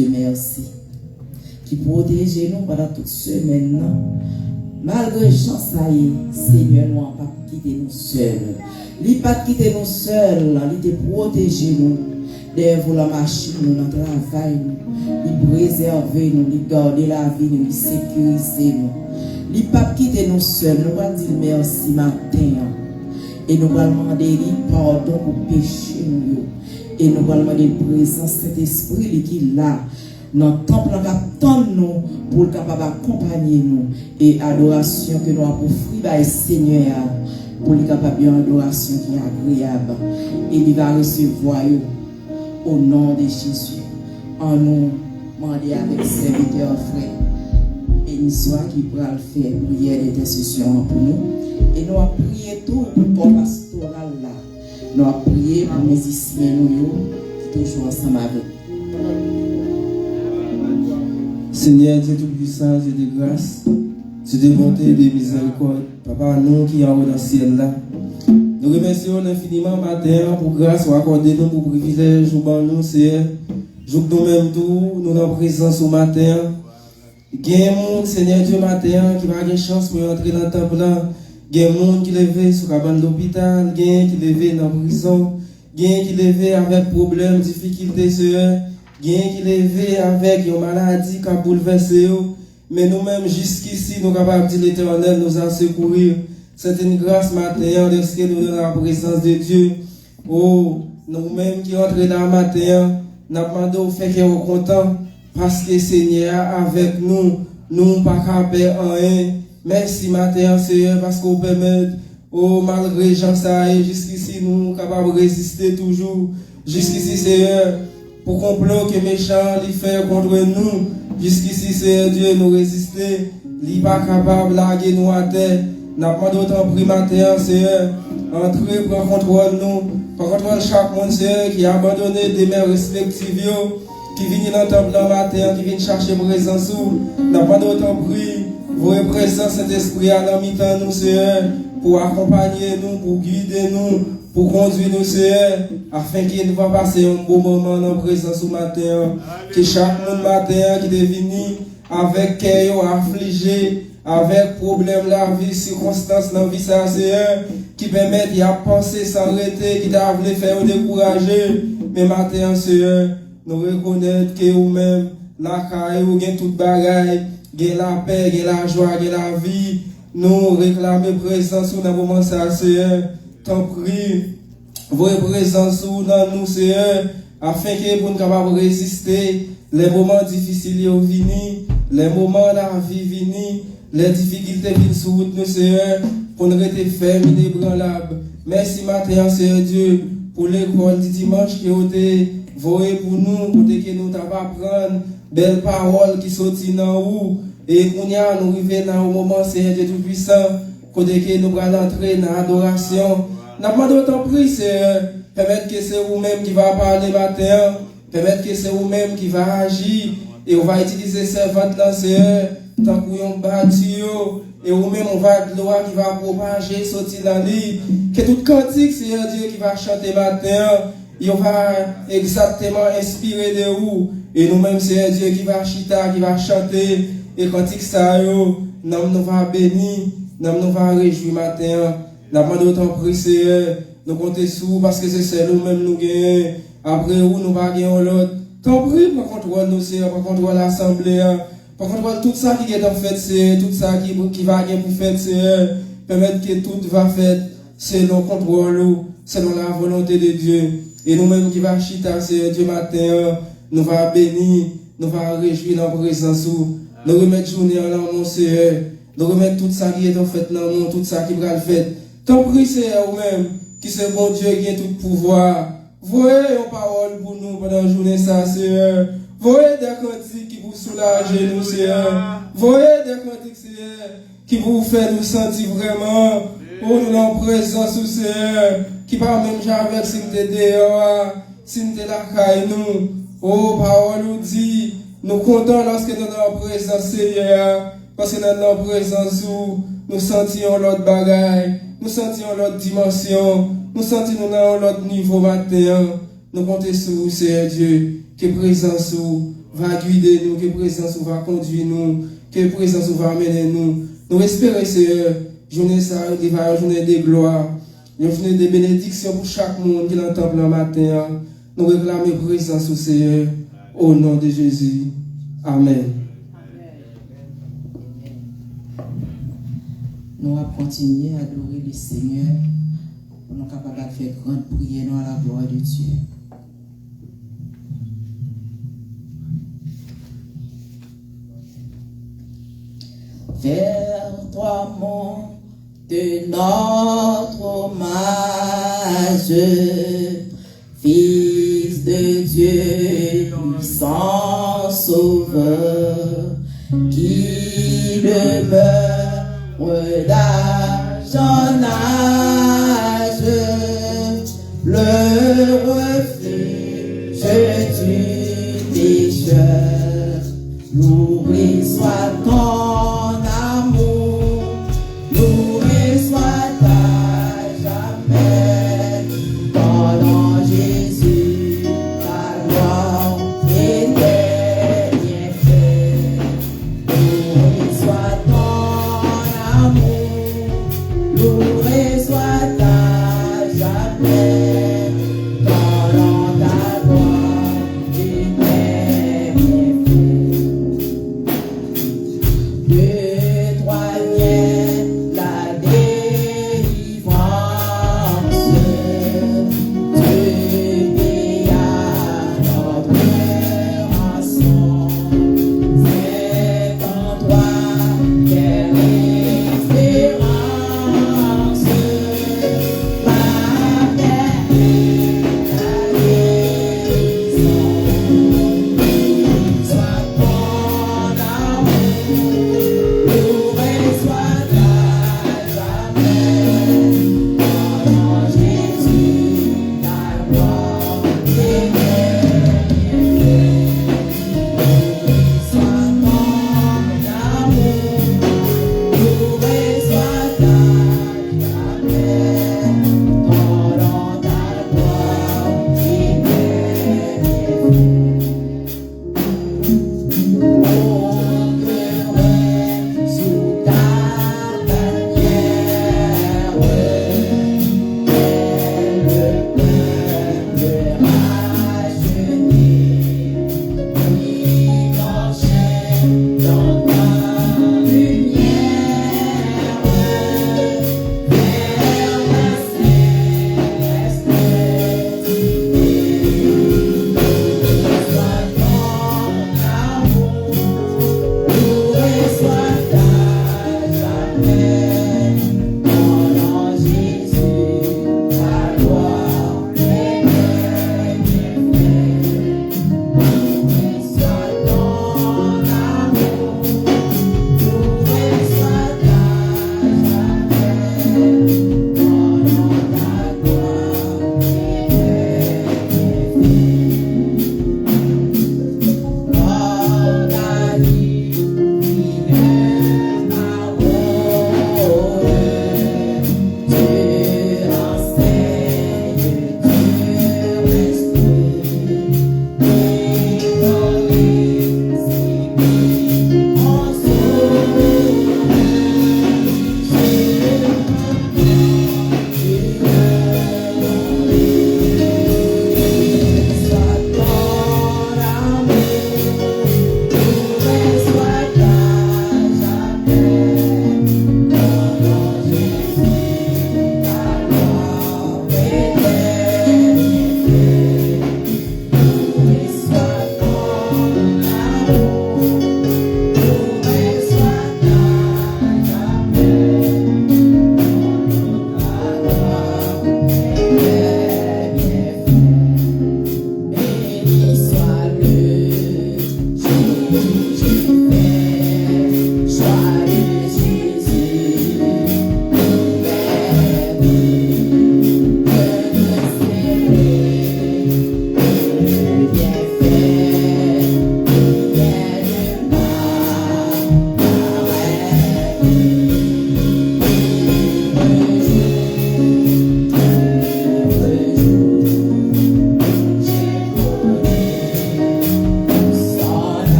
Dieu, merci. Qui protège nous pendant toute semaine. Malgré chance, ça y est, Seigneur, nous n'a pas quitté nous seuls. Il n'a pas quitté nous seuls, il a protégé nous. Devant la machine, nous, dans le travail, il préserve nous, il garde la vie, nous, il sécurise nous. Il n'a pas quitté nous seuls. Nous allons dire merci matin. Et nous allons demander pardon pour péché nous. Et nous allons demander la présence de cet esprit qui est là. Dans le temple, nous attendons nous pour le capable d'accompagner nous. Et adoration que nous avons offert par le Seigneur. Pour le capable d'une adoration qui est agréable. Et il va recevoir au nom de Jésus. En nous, demander avec serviteur frère. Et une soirée qui pourra le faire, prière d'intercession pour nous. Et nous avons prié tout pour le pastoral là. Nous avons prié pour les musiciens nous, qui toujours ensemble avec nous. Seigneur Dieu Tout-Puissant, Dieu de grâce, Dieu de bonté et de miséricorde, Papa, nous qui sommes dans le ciel là. Nous remercions infiniment matin pour grâce ou accorder nous pour privilège ou nous, Seigneur. Jour que nous-mêmes tout, nous avons présence au matin. Il y a un monde, Seigneur Dieu, matin, qui va avoir une chance pour entrer dans le temple là. Il y a un monde qui levé sur la bande d'hôpital, il y a un qui levé dans la prison, il y a un qui levé avec problèmes, difficultés, Seigneur. Il y a un qui levé avec une maladie qui a bouleversé. Mais nous-mêmes, jusqu'ici, nous sommes capables de dire l'Éternel nous a secouru. C'est une grâce matin de ce que nous donnons la présence de Dieu. Oh, nous-mêmes qui entrons dans le matin, nous demandons au fait que nous sommes contents parce que Seigneur avec nous, nous ne pas capables en rien. Merci matin, Seigneur, parce qu'on permet, oh, malgré Jean Saïd, jusqu'ici, nous sommes capables de résister toujours. Jusqu'ici, Seigneur, pour complot que méchant lui fait contre nous, jusqu'ici, Seigneur Dieu, nous résister, il n'est pas capable de larguer nous à terre. Nous avons d'autant pris matin, Seigneur, entrer, prendre contrôle nous, prendre contrôle chaque monde, Seigneur, qui a abandonné des mères respectives, qui viennent dans le temple le matin, qui viennent chercher présence. Nous avons d'autant pris, vos présence, Saint-Esprit, à la mi-temps, nous, Seigneur, pour accompagner nous, pour guider nous, pour conduire nous, Seigneur, afin qu'il nous va passer un beau moment dans la présence au matin. Que chaque monde matin qui est venu avec cœur affligé, avec problème la vie, circonstances dans la vie, ça, Seigneur, qui permettent de penser s'arrêter, qui t'a voulu faire décourager. Mais matin, Seigneur, nous reconnaissons que vous-même, la caille, vous avez toute bagaille, vous avez la paix, vous avez la joie, vous avez la vie. Nous réclamons présence dans le moment, ça, Seigneur. T'en prie, vos présences dans nous, Seigneur, afin que vous capables de résister les moments difficiles venus, les moments de la vie venus, les difficultés viennent sur route, nous, Seigneur, pour nous rester fermes et ébranlables. Merci, matin, Seigneur Dieu, pour l'école du dimanche qui a été vouée pour nous, pour que nous apprendre belles paroles qui sont dans nous, et qu'on y a, nous arrivons dans le moment, Seigneur Dieu Tout-Puissant, côté que nous allons entrer dans l'adoration. Nous demandons ton prix, Seigneur. Permettre que c'est vous-même qui va parler matin. Permettre que c'est vous-même qui va agir. Et on va utiliser servante là, Seigneur. Tant qu'on bâti, et vous-même, on va de loi qui va propager, sortir dans l'île. Que tout cantique, Seigneur Dieu, qui va chanter matin. Et on va exactement inspirer de vous. Et nous-mêmes, Seigneur Dieu, qui va chita, qui va chanter. Et cantique ça, nous va bénir. Nous va réjouir matin. Nous demandons ton prix, Seigneur. Nous comptons sur vous parce que c'est celle nous-mêmes nous gagnons. Après vous, nous va gagner l'autre. Ton prix, par contrôle nous, Seigneur, par contrôle l'Assemblée. Par contrôle tout ça qui est en fait, Seigneur. Tout ça qui va gagner pour faire, Seigneur. Permettre que tout va faire selon contrôle, selon la volonté de Dieu. Et nous-mêmes qui va chita, Seigneur, Dieu matin, nous va bénir, nous va réjouir dans la présence. Nous remettre journée en l'amour, Seigneur. Nous remettre tout ça qui est en fait dans le monde, tout ça qui va le faire. Ton prix, Seigneur, vous-même, qui c'est bon Dieu qui a tout pouvoir. Voyez une parole pour nous pendant la journée, ça, Seigneur. Voyez des cantiques qui vous soulagent, nous, Seigneur. Voyez des cantiques, Seigneur, qui vous fait nous sentir vraiment, oh, nous en présence, Seigneur, qui parle même jamais si nous sommes dehors, si nous sommes la caille, nous. Oh, parole nous dit, nous comptons lorsque nous sommes en présence, Seigneur, parce que dans notre présence, nous sentions l'autre bagaille. Nous sentions l'autre dimension, nous sentions dans l'autre niveau matin. Nous comptons sur vous, Seigneur Dieu, que présence va guider nous, que présence va conduire nous, que présence va amener nous. Nous espérons, Seigneur, journée ça, il va une journée de gloire, une journée de bénédiction pour chaque monde qui l'entend le matin. Nous réclamons présence au Seigneur, au nom de Jésus. Amen. Nous allons continuer à adorer le Seigneur pour nous capables de faire grande prière à la gloire de Dieu. Vers toi monte notre hommage, Fils de Dieu, puissant Sauveur, qui demeure d'argent âge, le refuge du pécheur, loué soit ton amour, loué soit ta jamais, pendant Jésus, ta gloire et tes bienfaits, loué soit ton amour, loué soit ta jamais, pendant ta gloire et tes bienfaits. De toi vient la délivrance, Dieu paya notre rançon. C'est en toi qu'est l'espérance,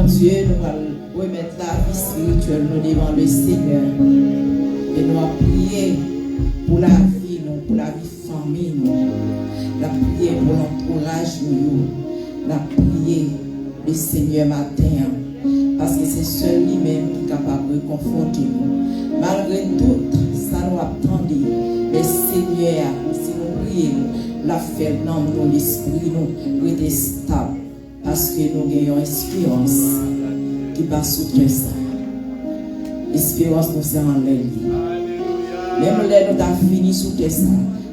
Dieu, nous allons remettre la vie spirituelle nous devant le Seigneur. Et nous allons prier pour la vie, nous, pour la vie famille, nous. Nous allons prier pour l'entourage, nous. Nous allons prier le Seigneur matin. Parce que c'est seul lui-même qui est capable de conforter nous. Malgré tout, ça nous attend. Mais Seigneur, si nous prions, la fait dans nous, l'esprit nous, rester stable. Parce que nous avons espérance qui passe sous tout ça. L'espérance nous sert en l'air. Même les nous avons fini sous tout ça.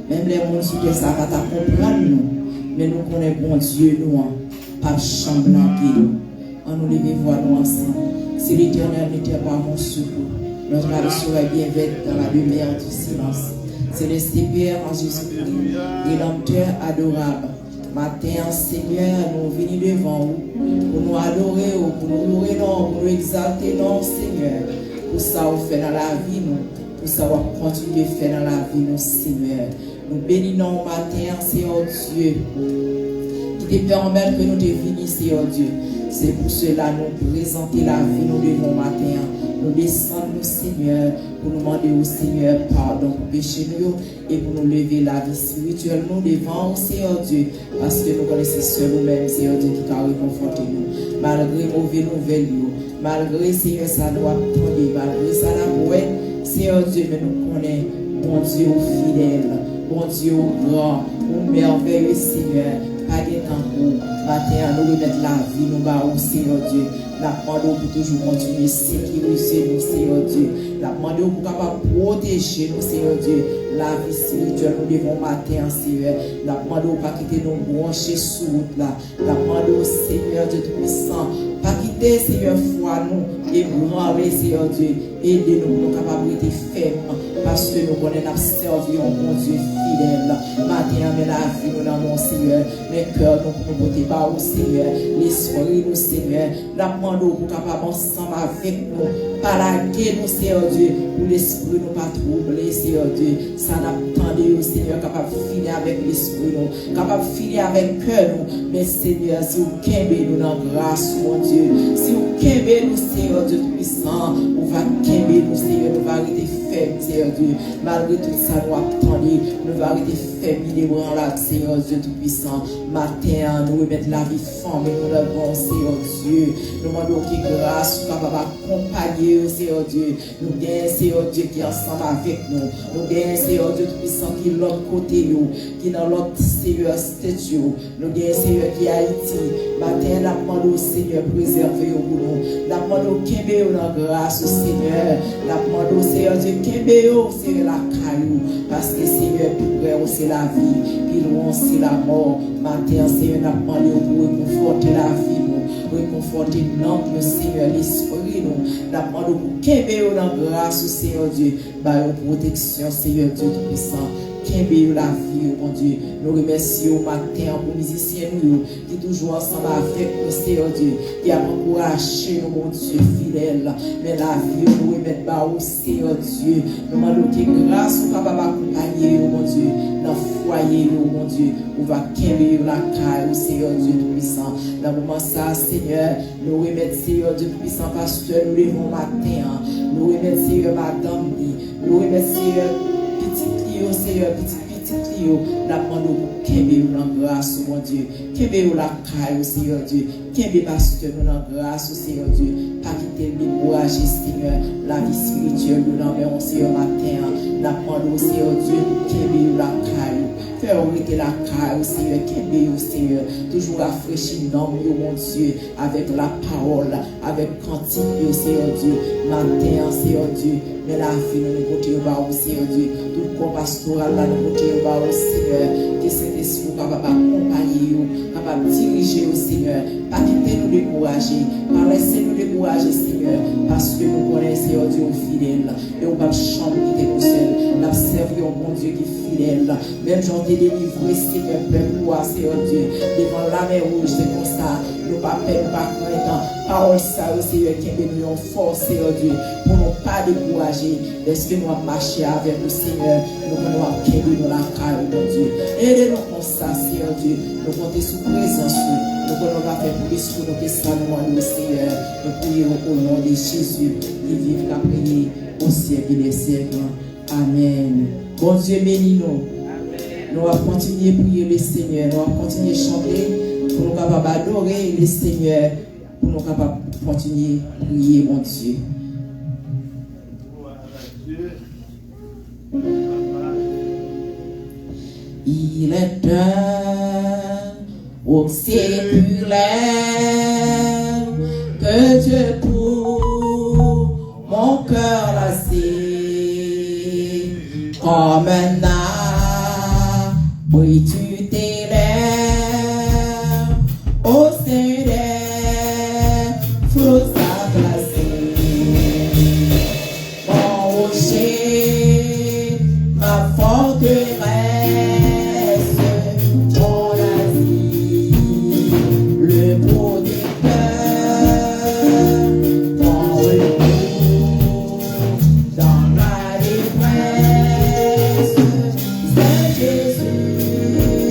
Même les gens sous tout ça, pas comprendre nous. Mais nous connaissons bon Dieu, nous, pas chambre nous. On nous lever voir nous ensemble. Si l'Éternel n'était pas mon secours, notre âme serait bien vête dans la lumière du silence. Céleste Père en Jésus-Christ, Rédempteur adorable. Matin, Seigneur, nous venons devant vous pour nous adorer, pour nous louer, pour nous exalter, non, Seigneur. Pour ça, on fait dans la vie, nous. Pour ça, on continue de faire dans la vie, nous, Seigneur. Nous bénissons matin, Seigneur Dieu, qui te permet que nous devenions, Seigneur Dieu. C'est pour cela nous présenter la vie, nous devons matin. Nous descendons, Seigneur, pour nous demander au Seigneur pardon pour pécher nous et pour nous lever la vie spirituelle. Nous devant au Seigneur Dieu, parce que nous connaissons seul nous-mêmes, Seigneur Dieu, qui t'a réconforté nous. Malgré mauvais nouvelles, malgré, Seigneur, ça nous attendre, malgré ça, la ouais, Seigneur Dieu, mais nous connaissons, bon Dieu fidèle, bon Dieu grand, mon merveilleux Seigneur. Pas de temps pour matin, nous remettre la vie, nous bas au Seigneur Dieu. La demande pour toujours continuer à sécuriser nous, Seigneur Dieu. La demande pour capable protéger nous, Seigneur Dieu. La vie spirituelle, nous devons matin, Seigneur. La demande pour pas quitter nos brancher sous route là. La demande au Seigneur Dieu Tout-Puissant. Pas quitter, Seigneur, foi nous et branler, Seigneur Dieu. Aidez-nous, nous capables de fermes. Parce que nous connaissons servir un bon Dieu fidèle. Matin, mais la vie, nous dans mon Seigneur. Mais cœur, nous pour nous porter bas au Seigneur. L'esprit, nous, Seigneur. La demande pour capable ensemble avec nous. Paraguer nous, Seigneur Dieu. Pour l'esprit, nous pas troubler, Seigneur Dieu. Ça n'attendait au Seigneur, capable de finir avec l'esprit, nous. Capable de finir avec cœur, nous. Mais Seigneur, si vous kembez nous dans grâce, mon Dieu. Si vous kembez nous, Seigneur Dieu Tout-Puissant, on va kembez nous, Seigneur, nous va arrêter faible, Seigneur Dieu. Malgré tout ça, nous attendons, nous va arrêter faible, il est bon là, Seigneur Dieu Tout-Puissant. Matin, nous remettre la vie femme, nous devons, Seigneur Dieu. Nous demandons que grâce, nous capable d'accompagner, Seigneur Dieu. Nous gagnons, Seigneur Dieu, qui est ensemble avec nous. Nous gagnons, Seigneur Dieu Tout-Puissant, qui est de l'autre côté, qui est dans l'autre, Seigneur, statue. Nous gagnons, Seigneur, qui est Haïti. Matin, nous demandons, Seigneur, préserver au boulot. Nous demandons, qu'il y ait dans grâce, Seigneur. Nous demandons, Seigneur Dieu, qu'il y ait la caillou. Parce que, Seigneur, plus vrai, c'est la vie. Plus loin, c'est la mort. Matin, Seigneur, nous demandons pour réconforter la vie, nous. Réconforter notre Seigneur, l'esprit, nous. Nous demandons pour qu'il y ait dans grâce, Seigneur Dieu. Par une protection, Seigneur Dieu Tout-Puissant. Kembe la vie, mon Dieu. Nous remercions au matin pour les musiciens qui toujours ensemble avec nous, Seigneur Dieu, qui a encouragé nous, mon Dieu fidèle. Mais la vie, nous remettons bas au Seigneur Dieu. Nous demandons que grâce nous capable d'accompagner, mon Dieu, dans le foyer, mon Dieu. On va kembe la caille, Seigneur Dieu Tout-Puissant. Dans le moment ça, Seigneur, nous remettons, Seigneur Dieu Tout-Puissant, pasteur, nous levons matin. Nous remettons, Seigneur, madame, nous remettons, Seigneur, Seigneur, petit Lio, la demande pour Kembe ou dans grâce, mon Dieu. Kembe ou la caille, Seigneur Dieu. Kembe pasteur nous dans grâce, Seigneur Dieu. Pas quitter le décourager, Seigneur. La vie spirituelle, nous dans le Seigneur matin. La demande au Seigneur Dieu, Kembe ou la caille. Faire arrêter la caille, Seigneur. Kembe ou Seigneur. Toujours rafraîchir dans mon Dieu. Avec la parole, avec cantique, Seigneur Dieu. Matin, Seigneur Dieu. Mais la vie, nous comptons au Seigneur Dieu. Tout le corps pastoral, nous comptons au Seigneur. Que cet esprit capable d'accompagner, capable de diriger au Seigneur. Pas quitter nous décourager. Pas laisser nous décourager, Seigneur. Parce que nous connaissons, Seigneur Dieu, fidèle. Et on va changer quitter nous seuls. Nous servons au bon Dieu qui est fidèle. Même j'en ai délivré, Seigneur, peuple, Seigneur Dieu. Devant la mer rouge, c'est comme ça. Nous pas peur, nous pas craindre. Parole ça, Seigneur, qui nous en force, Seigneur Dieu. Pour ne pas décourager. Est-ce que nous avons marché avec le Seigneur? Nous avons quitté nous la caille, mon Dieu. Aidez-nous comme ça, Seigneur Dieu. Nous comptons sous présence. Nous voulons faire plus pour nous que ça, nous demandons au Seigneur. Nous prions au nom de Jésus, qui vive la prière au siècle des siècles. Amen. Bon Dieu, bénis-nous. Nous allons continuer à prier le Seigneur. Nous allons continuer à chanter pour nous capables d'adorer le Seigneur. Pour nous capables de continuer à prier, mon Dieu. Il est un au sépulaire que Dieu pour mon cœur lassé comme un âme, oui tu t'élèves au céleste, flot sa glacée, mon rocher, ma forteresse, mon asile, le protecteur, mon recours dans la détresse, c'est Jésus.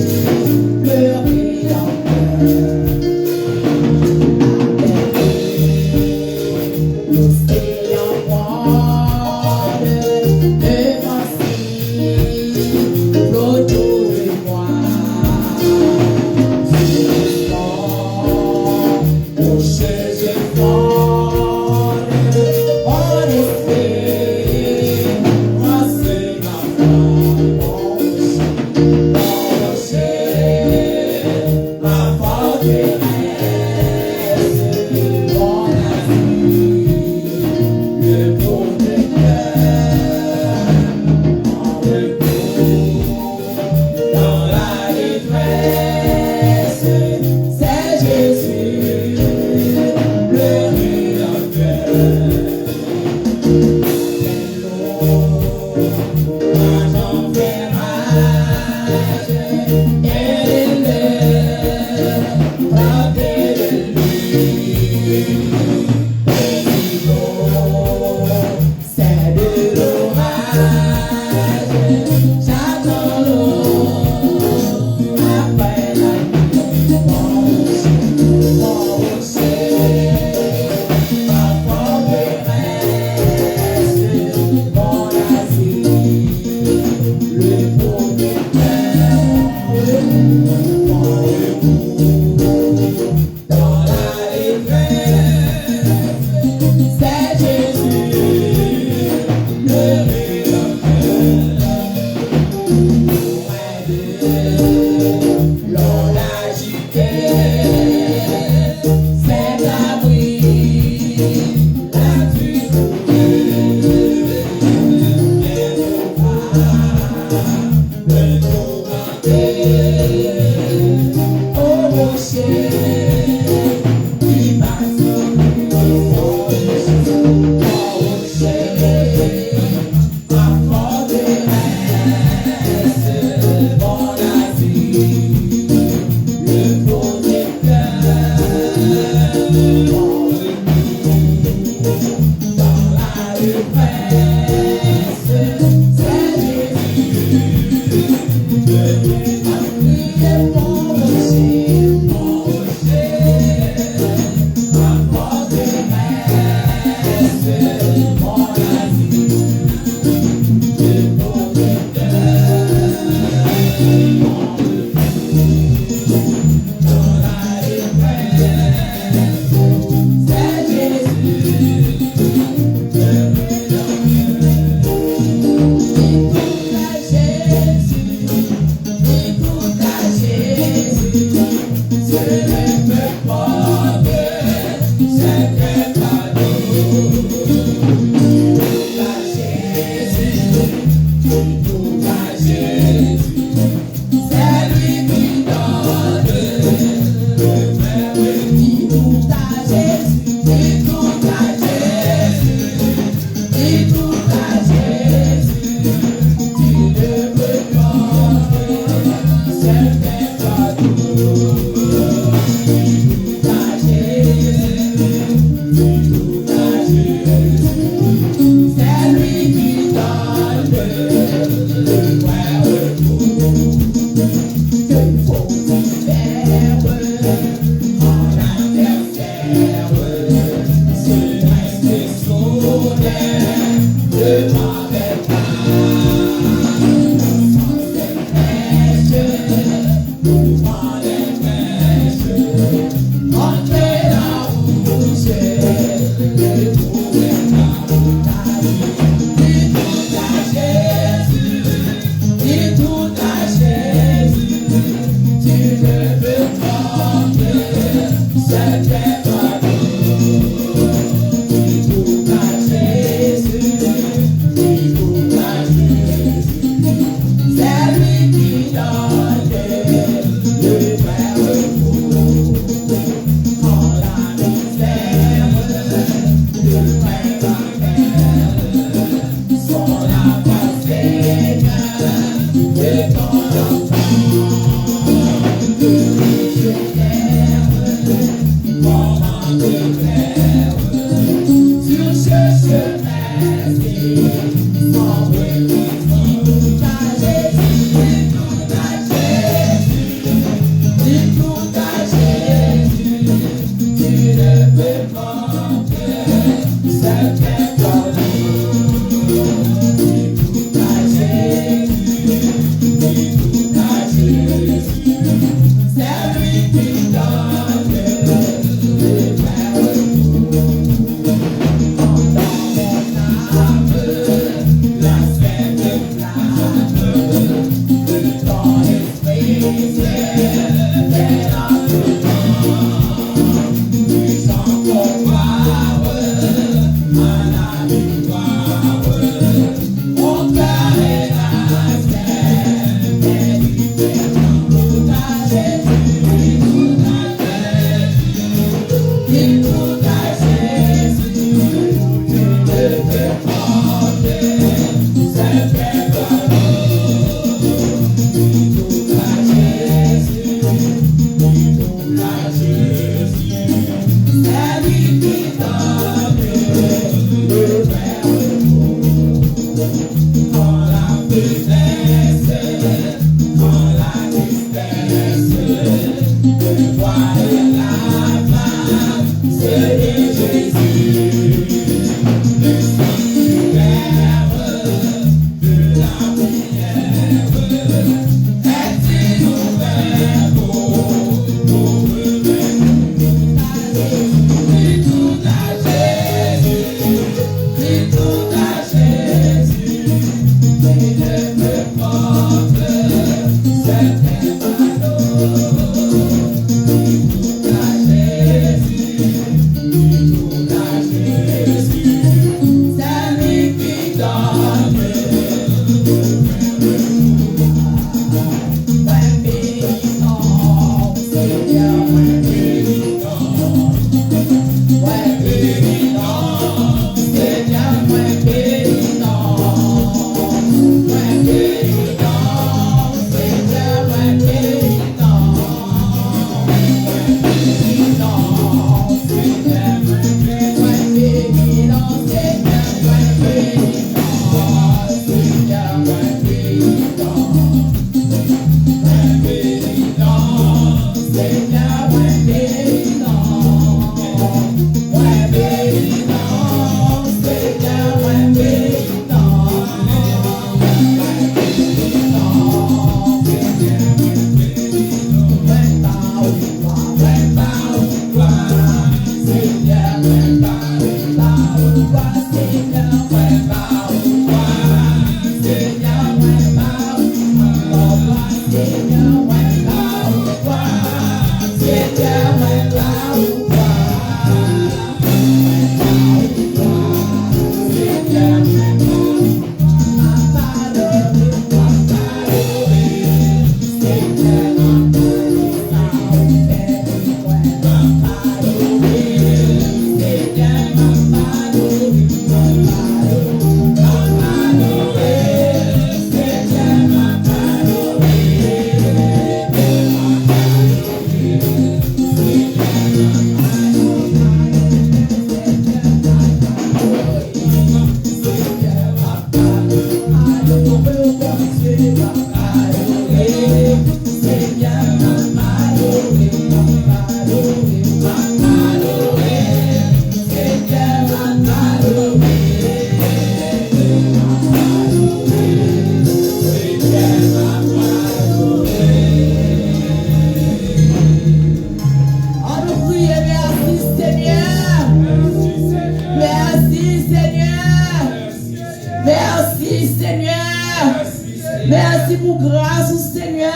Merci pour grâce au Seigneur.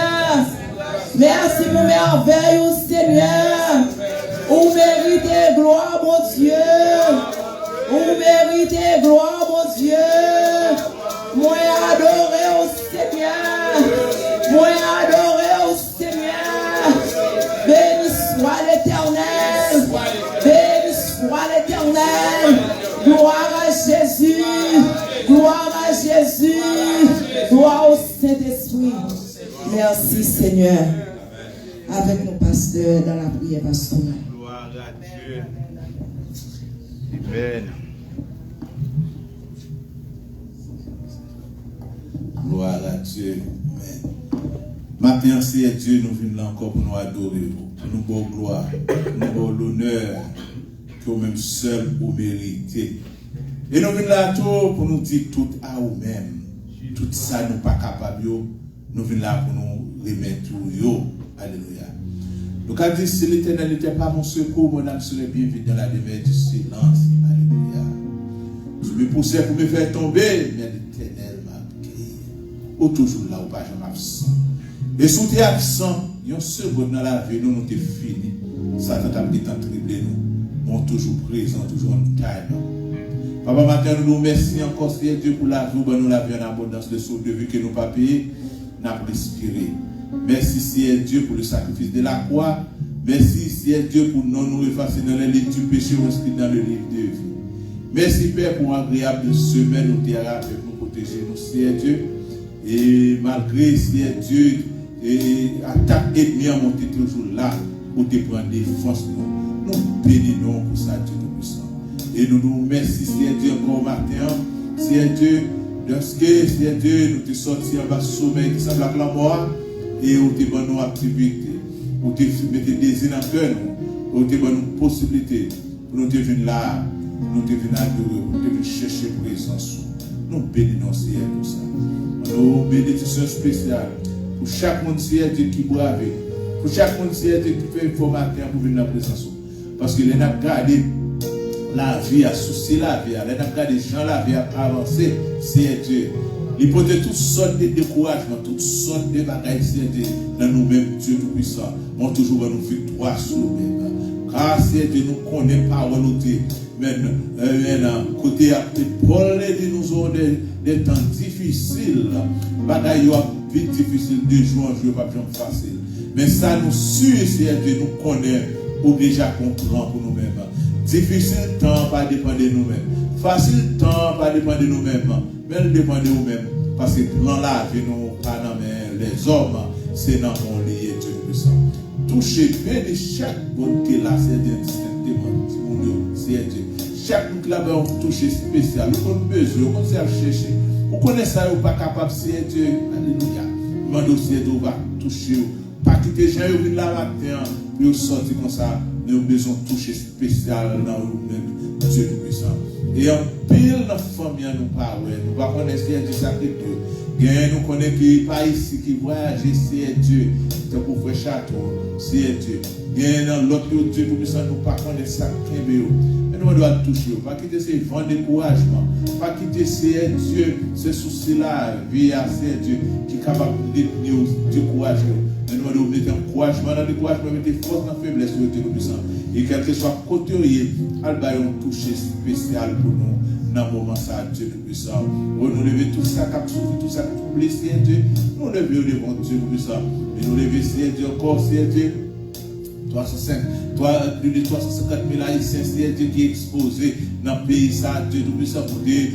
Merci pour merveille au Seigneur. Vous méritez gloire, mon Dieu. Vous méritez gloire, mon Dieu. Moi adoré au Seigneur. Moi adoré au Seigneur. Béni soit l'Éternel. Béni soit l'Éternel. Gloire à Jésus. Gloire à Jésus. Gloire au Saint-Esprit. Merci Seigneur. Avec nos pasteurs dans la prière pastorale. Gloire à Dieu. Amen. Gloire à Dieu. Amen. Maintenant, c'est Dieu, nous venons là encore pour nous adorer, pour nous donner gloire, pour nous donner l'honneur que que vous-même seul vous méritez. Et nous venons là tout pour nous dire tout à vous-même. Tout ça, nous pas capables. Nous venons là pour nous remettre tout. Alléluia. Donc, à dire, si l'Éternel n'était pas mon secours, mon âme serait bien vite dans la demeure du silence. Alléluia. Je me poussais pour me faire tomber, mais l'Éternel m'a crié. Ou toujours là, ou pas jamais absent. Et sous tes absents, il y a une seconde dans la vie, nous t'es fini. Satan t'a dit tant tripler nous. On toujours présent, toujours en time. Papa, matin, nous remercions encore, Seigneur Dieu, pour la vie, nous la vie en abondance de sauve de vie que nous pas payé, nous avons respiré. Merci, Seigneur Dieu, pour le sacrifice de la croix. Merci, Seigneur Dieu, pour nous effacer dans les livres du péché inscrit dans le livre de vie. Merci, Père, pour agréable semaine au terrain avec nous protéger, nous, Seigneur Dieu. Et malgré, Seigneur Dieu, et attaque ennemie à monter toujours là pour te prendre défense, nous bénissons pour ça, Dieu tout-puissant. Et nous nous remercions, Seigneur Dieu, encore matin, Seigneur Dieu, lorsque, Seigneur Dieu, nous te sortis en bas sommeil qui semble à la mort, et nous te donnons nos activités, nous te mettons des désirs dans le cœur, nous te donnons nos possibilités, pour nous te venir là, nous te venir adorer, nous te venir chercher présence. Nous bénissons, Seigneur, pour ça. Nous bénédiction spéciale pour chaque monde, Seigneur Dieu, qui brave, pour chaque monde, Seigneur Dieu, qui fait informateur pour venir dans la présence. Parce que les n'a gardé la vie à souci la vie, les n'a gardé les gens la vie à avancer, Seigneur Dieu. Il peut toutes sortes de découragements, toutes sortes de bagages, Seigneur Dieu, dans nous-mêmes, Dieu Tout-Puissant. On toujours nous victoire sur nous-mêmes. Car Seigneur Dieu, nous connaissons pas où nous sommes. Maintenant, côté Paul dit nous avons des temps difficiles. Bagaille vite difficile de jour en jour, pas bien facile. Mais ça nous suit, Seigneur Dieu, nous connaît ou déjà comprend pour nous-mêmes. Difficile temps, pas dépendre de nous-mêmes. Facile temps, pas dépendre de nous-mêmes. Mais il dépend de nous-mêmes. Parce que plan la vie, nous, pas dans les hommes, c'est dans mon lié, Dieu puissant. Touchez, bénis chaque bonté là, c'est distinctement, c'est Dieu. Chaque nous là-bas, on touche spécial. Nous avons besoin, on sait chercher. Vous connaissez ça, vous n'êtes pas capable, c'est Dieu. Alléluia. Demandez aussi, Dieu va toucher. Pas quitter les gens, vous venez là matin, pour sortir comme ça. Nous avons besoin de toucher spécial dans nous-mêmes, Dieu puissant. Et en pile dans la famille, nous parlons. Nous ne connaissons pas Dieu sacré. Nous connaissons qui pas ici, qui voyage, c'est Dieu. C'est pour faire château, c'est Dieu. Il dans l'autre Dieu tout-puissant, nous ne connaissons pas ça. Mais nous devons toucher. Pas quitter ces vents de découragement. Pas quitter ces Dieu, ces soucis-là, vie à ces Dieu, qui est capable de nous décourager. Mais nous devons mettre un encouragement dans le découragement, mettre force dans la faiblesse de Dieu tout-puissant. Et quel que soit côté, Alba un toucher spécial pour nous dans le moment ça, Dieu tout-puissant. Nous lever tout ça, tout ça, tout blessé, Dieu. Nous lever devant Dieu tout-puissant. Et nous lever, Dieu, encore, Dieu. 305, plus de 350 000 haïtiens, Dieu qui est exposé dans le pays, ça, Dieu tout-puissant, pour venir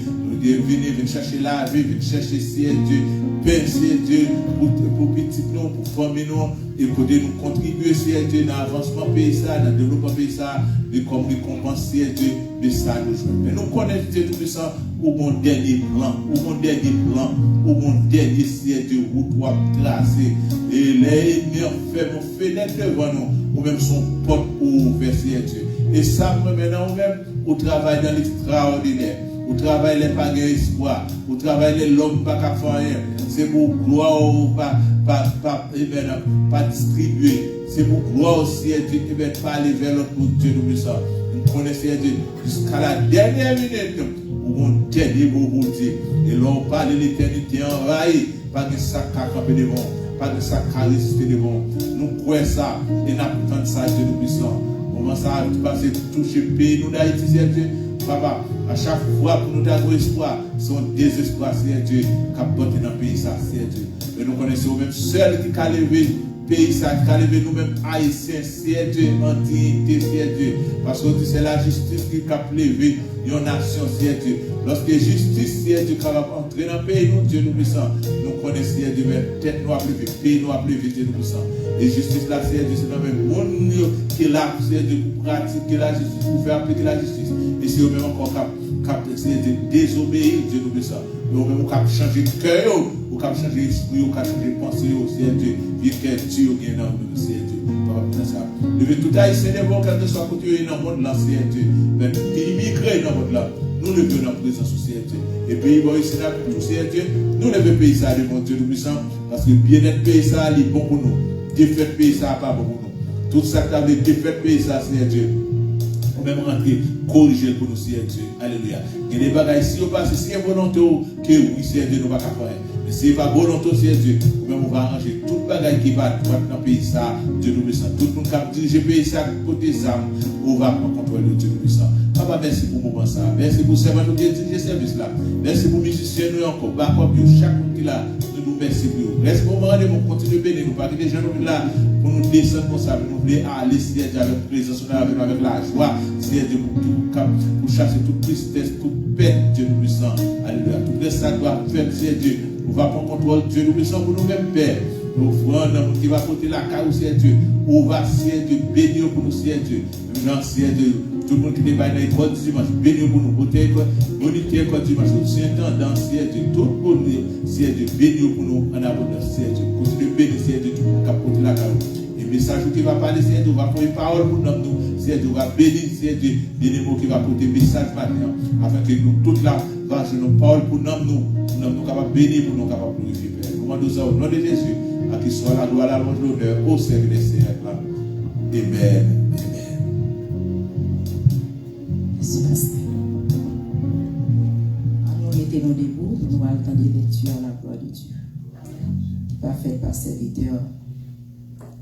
chercher la vie, venir chercher, Dieu, Père, Dieu, pour petit nous, pour famille nous, et pour nous contribuer, Dieu, dans l'avancement pays, ça, dans le développement pays, ça, et comme récompense, Dieu, mais ça nous joue. Mais nous connaissons, Dieu tout-puissant, ou mon dernier plan, ou mon dernier Dieu, route ou tracé, et les ennemis fait mon fenêtre devant nous. Ou même son porte ouvert, Dieu. Et ça, maintenant, ou même, au travail dans l'extraordinaire, au travail les pas d'espoir, au travail l'homme pas qu'à faire rien. C'est pour gloire ou pas distribuer. C'est pour gloire aussi, Dieu, qui va pas aller vers l'autre Dieu, nous puissant. Nous connaissons Dieu jusqu'à la dernière minute, où on dernier mot pour dire. Et l'on parle de l'éternité envahie, pas de sac à camper devant. Pas de ça à résister devant. Nous croyons ça et nous attendons ça, Dieu nous puissant. Comment ça va passer toucher le pays, nous d'Haïti, Dieu. Papa, à chaque fois pour nous donner espoir, son désespoir, c'est Dieu, qui a porté dans le pays, ça, c'est Dieu. Et nous connaissons même seul qui a levé le pays, ça, qui a levé nous-mêmes haïtiens, c'est Dieu, anti-unité, c'est Dieu. Parce que c'est la justice qui a levé une nation, c'est Dieu. Lorsque justice, c'est Dieu qui va entrer dans le pays, nous, Dieu nous puissant. Nous connaissons Dieu, mais tête nous a levé, pays nous a levé, Dieu nous puissant. Et justice là, c'est Dieu, c'est dans le même monde qui est là, c'est Dieu, pour pratiquer la justice, pour faire appliquer la justice. Et c'est eux-mêmes encore qui désobéir, Dieu nous puissant. Et eux-mêmes qui changer de cœur, ou qui changer d'esprit, ou qui changer de pensée, c'est Dieu, vu que Dieu est dans nous, c'est Dieu. Levez tout haïtien devant, quel que soit côté dans le monde, Seigneur Dieu. Mais tout qui immigré dans le monde là, nous levons dans la présence au Seigneur Dieu. Et pays, bon, ici, là, pour tout Seigneur Dieu, nous levons le pays, ça, devant Dieu tout-puissant, parce que bien-être pays, ça, il est bon pour nous. Défaite pays, ça, pas bon pour nous. Tout ça, tu as des défaites pays, ça, Seigneur Dieu. On même rentrer, corriger pour nous, Seigneur Dieu. Alléluia. Il y a des bagages ici, on passe, si il y a volonté, que oui, Seigneur Dieu, nous ne pouvons pas faire. Mais si il n'y a pas volonté, Seigneur Dieu, même on va arranger tout le bagage qui va dans le pays, ça, Dieu nous puissant. Tout le monde qui a dirigé le pays, ça, côté ça, on va prendre contrôle de Dieu nous puissant. Papa, merci pour le moment ça. Merci pour ce moment qui dirige service là. Merci pour les musiciens, nous encore. Chaque monde qui est là, nous nous merci pour vous. Merci pour le moment, nous continuons à bénir. Nous pas que des gens nous là pour nous descendre comme ça. Nous voulons aller, Seigneur Dieu, avec présence, avec la joie. Seigneur Dieu, pour chasser toute tristesse, toute peine, Dieu nous puissant. Alléluia. Tout le ça doit faire, Seigneur Dieu. On va prendre contrôle, Dieu nous puissant pour nous-mêmes, Père. Nous offrons qui va porter la caille, Seigneur Dieu. On va, Seigneur Dieu, bénir pour nous, Seigneur Dieu. Maintenant, Seigneur Dieu. Tout le monde qui n'est pas dans l'école dimanche, bénis pour nous, bonité l'école dimanche, aussi intendant, Seigneur Dieu, tout pour nous, Seigneur Dieu, bénis pour nous en abondance, Seigneur Dieu, continue de bénir, Seigneur Dieu, tout le monde qui a porté la carotte. Et message qui va parler, Seigneur Dieu, va prendre une parole pour nous, Seigneur Dieu, va bénir, Seigneur Dieu, des mots qui va porter message maintenant, afin que nous, toute la vache, nos paroles pour nous capables de bénir, pour nous capables de glorifier, Père. Nous demandons ça au nom de Jésus, à qui soit la gloire, la louange, l'honneur, au service des Seigneurs. Amen. Nous mettons debout pour nous attendre les lectures à la gloire de Dieu. Parfait par serviteur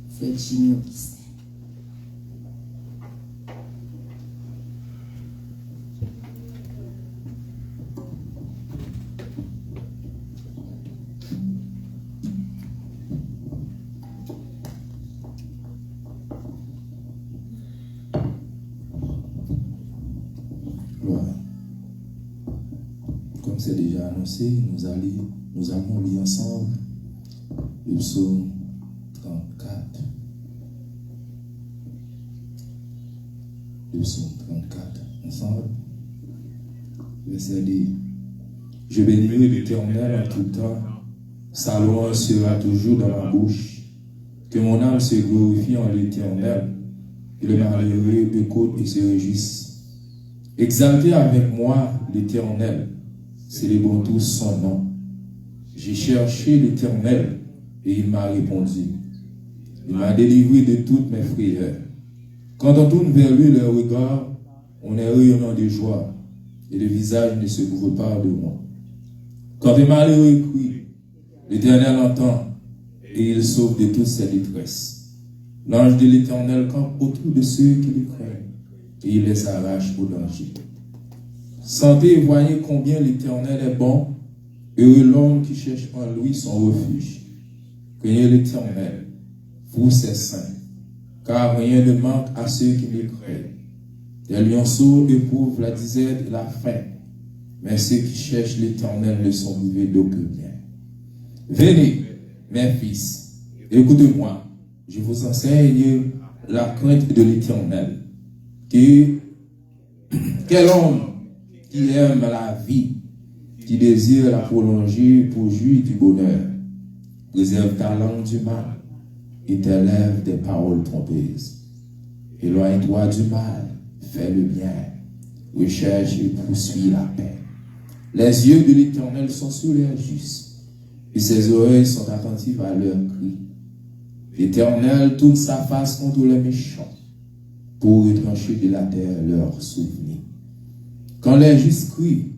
Frère Jimmy Augustin. Comme c'est déjà annoncé, nous allons lire ensemble le psaume 34. Le psaume 34, ensemble. Verset 2. Je bénirai l'Éternel en tout temps, sa louange sera toujours dans ma bouche. Que mon âme se glorifie en l'Éternel, et le malheureux écoute et se réjouisse. Exaltez avec moi l'Éternel. Célébrons tous son nom. J'ai cherché l'Éternel et il m'a répondu. Il m'a délivré de toutes mes frayeurs. Quand on tourne vers lui le regard, on est rayonnant de joie et le visage ne se couvre pas de moi. Quand un malheureux crie, l'Éternel entend et il sauve de toutes ses détresses. L'ange de l'Éternel campe autour de ceux qui le craignent et il les arrache au danger. Sentez et voyez combien l'Éternel est bon, heureux l'homme qui cherche en lui son refuge. Craignez l'Éternel, vous ses saints, car rien ne manque à ceux qui le craignent. Les lionceaux éprouvent la disette et la faim, mais ceux qui cherchent l'Éternel ne sont privés d'aucun bien. Venez, mes fils, écoutez-moi, je vous enseigne la crainte de l'Éternel. Quel homme qui aime la vie, qui désire la prolonger pour jouir du bonheur, préserve ta langue du mal et tes lèvres des paroles trompeuses. Éloigne-toi du mal, fais le bien, recherche et poursuis la paix. Les yeux de l'Éternel sont sur les justes, et ses oreilles sont attentives à leurs cris. L'Éternel tourne sa face contre les méchants, pour retrancher de la terre leurs souvenirs. Quand les justes crient,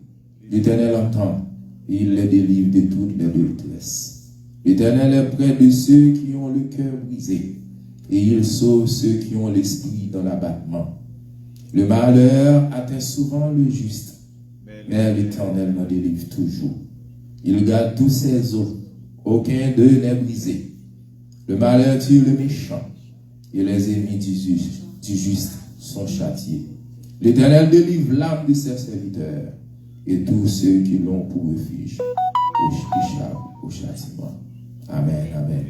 l'Éternel entend et il les délivre de toutes les détresses. L'Éternel est près de ceux qui ont le cœur brisé et il sauve ceux qui ont l'esprit dans l'abattement. Le malheur atteint souvent le juste, mais l'Éternel m'en délivre toujours. Il garde tous ses os, aucun d'eux n'est brisé. Le malheur tue le méchant et les ennemis du juste sont châtiés. L'Éternel délivre l'âme de ses serviteurs et tous ceux qui l'ont pour refuge au châtiment. Amen, amen.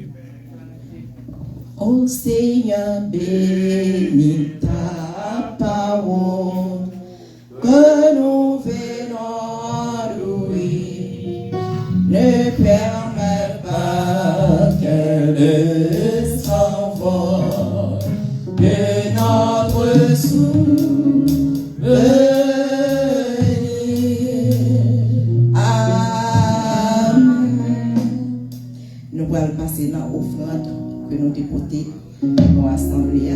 Ô Seigneur, bénis ta parole, que nous venons louer. Ne permets pas qu'elle s'envole. c'est dans l'offrande que nous déportons nos assemblées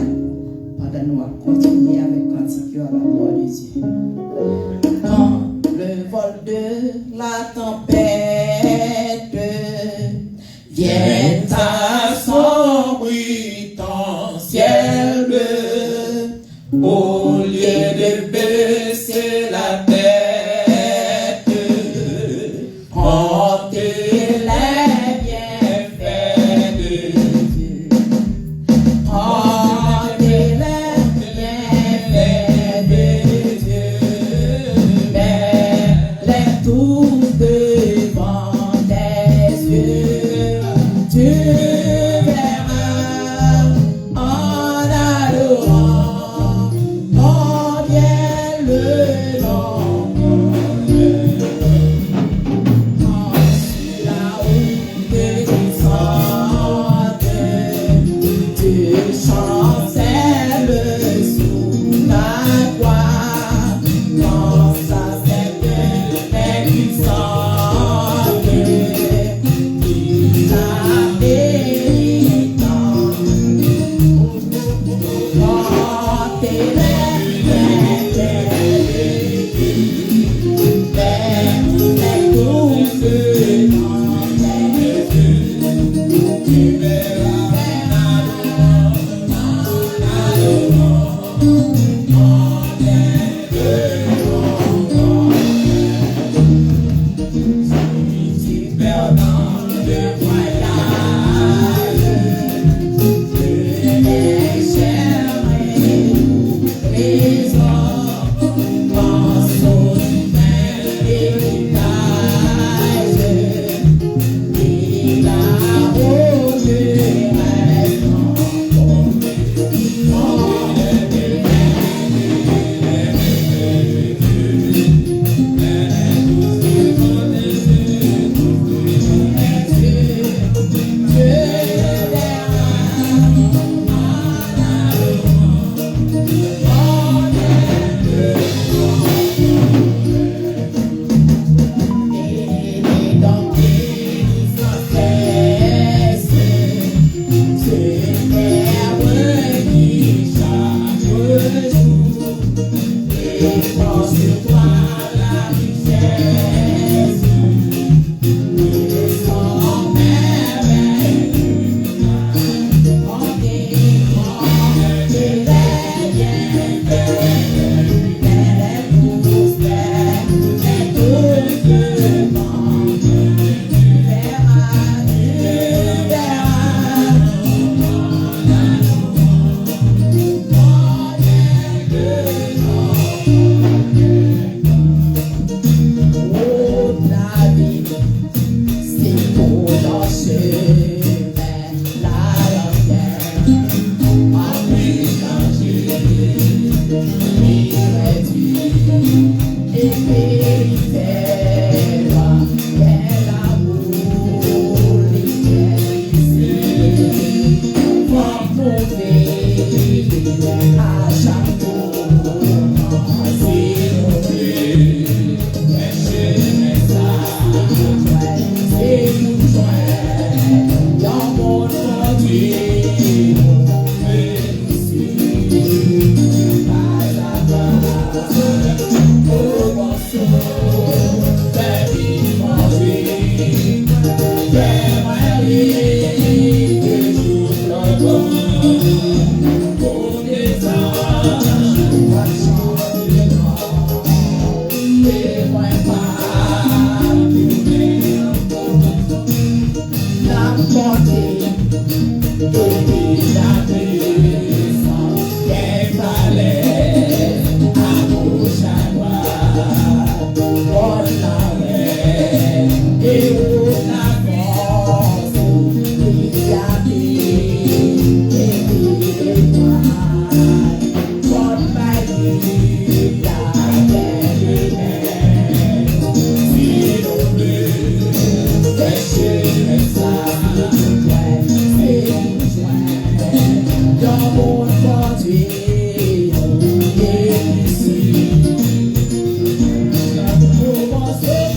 pendant nous continuer avec cantique à la gloire de Dieu. Quand le vol de la tempête vient assombrir ton ciel bleu, au lieu de baisser la tête, Você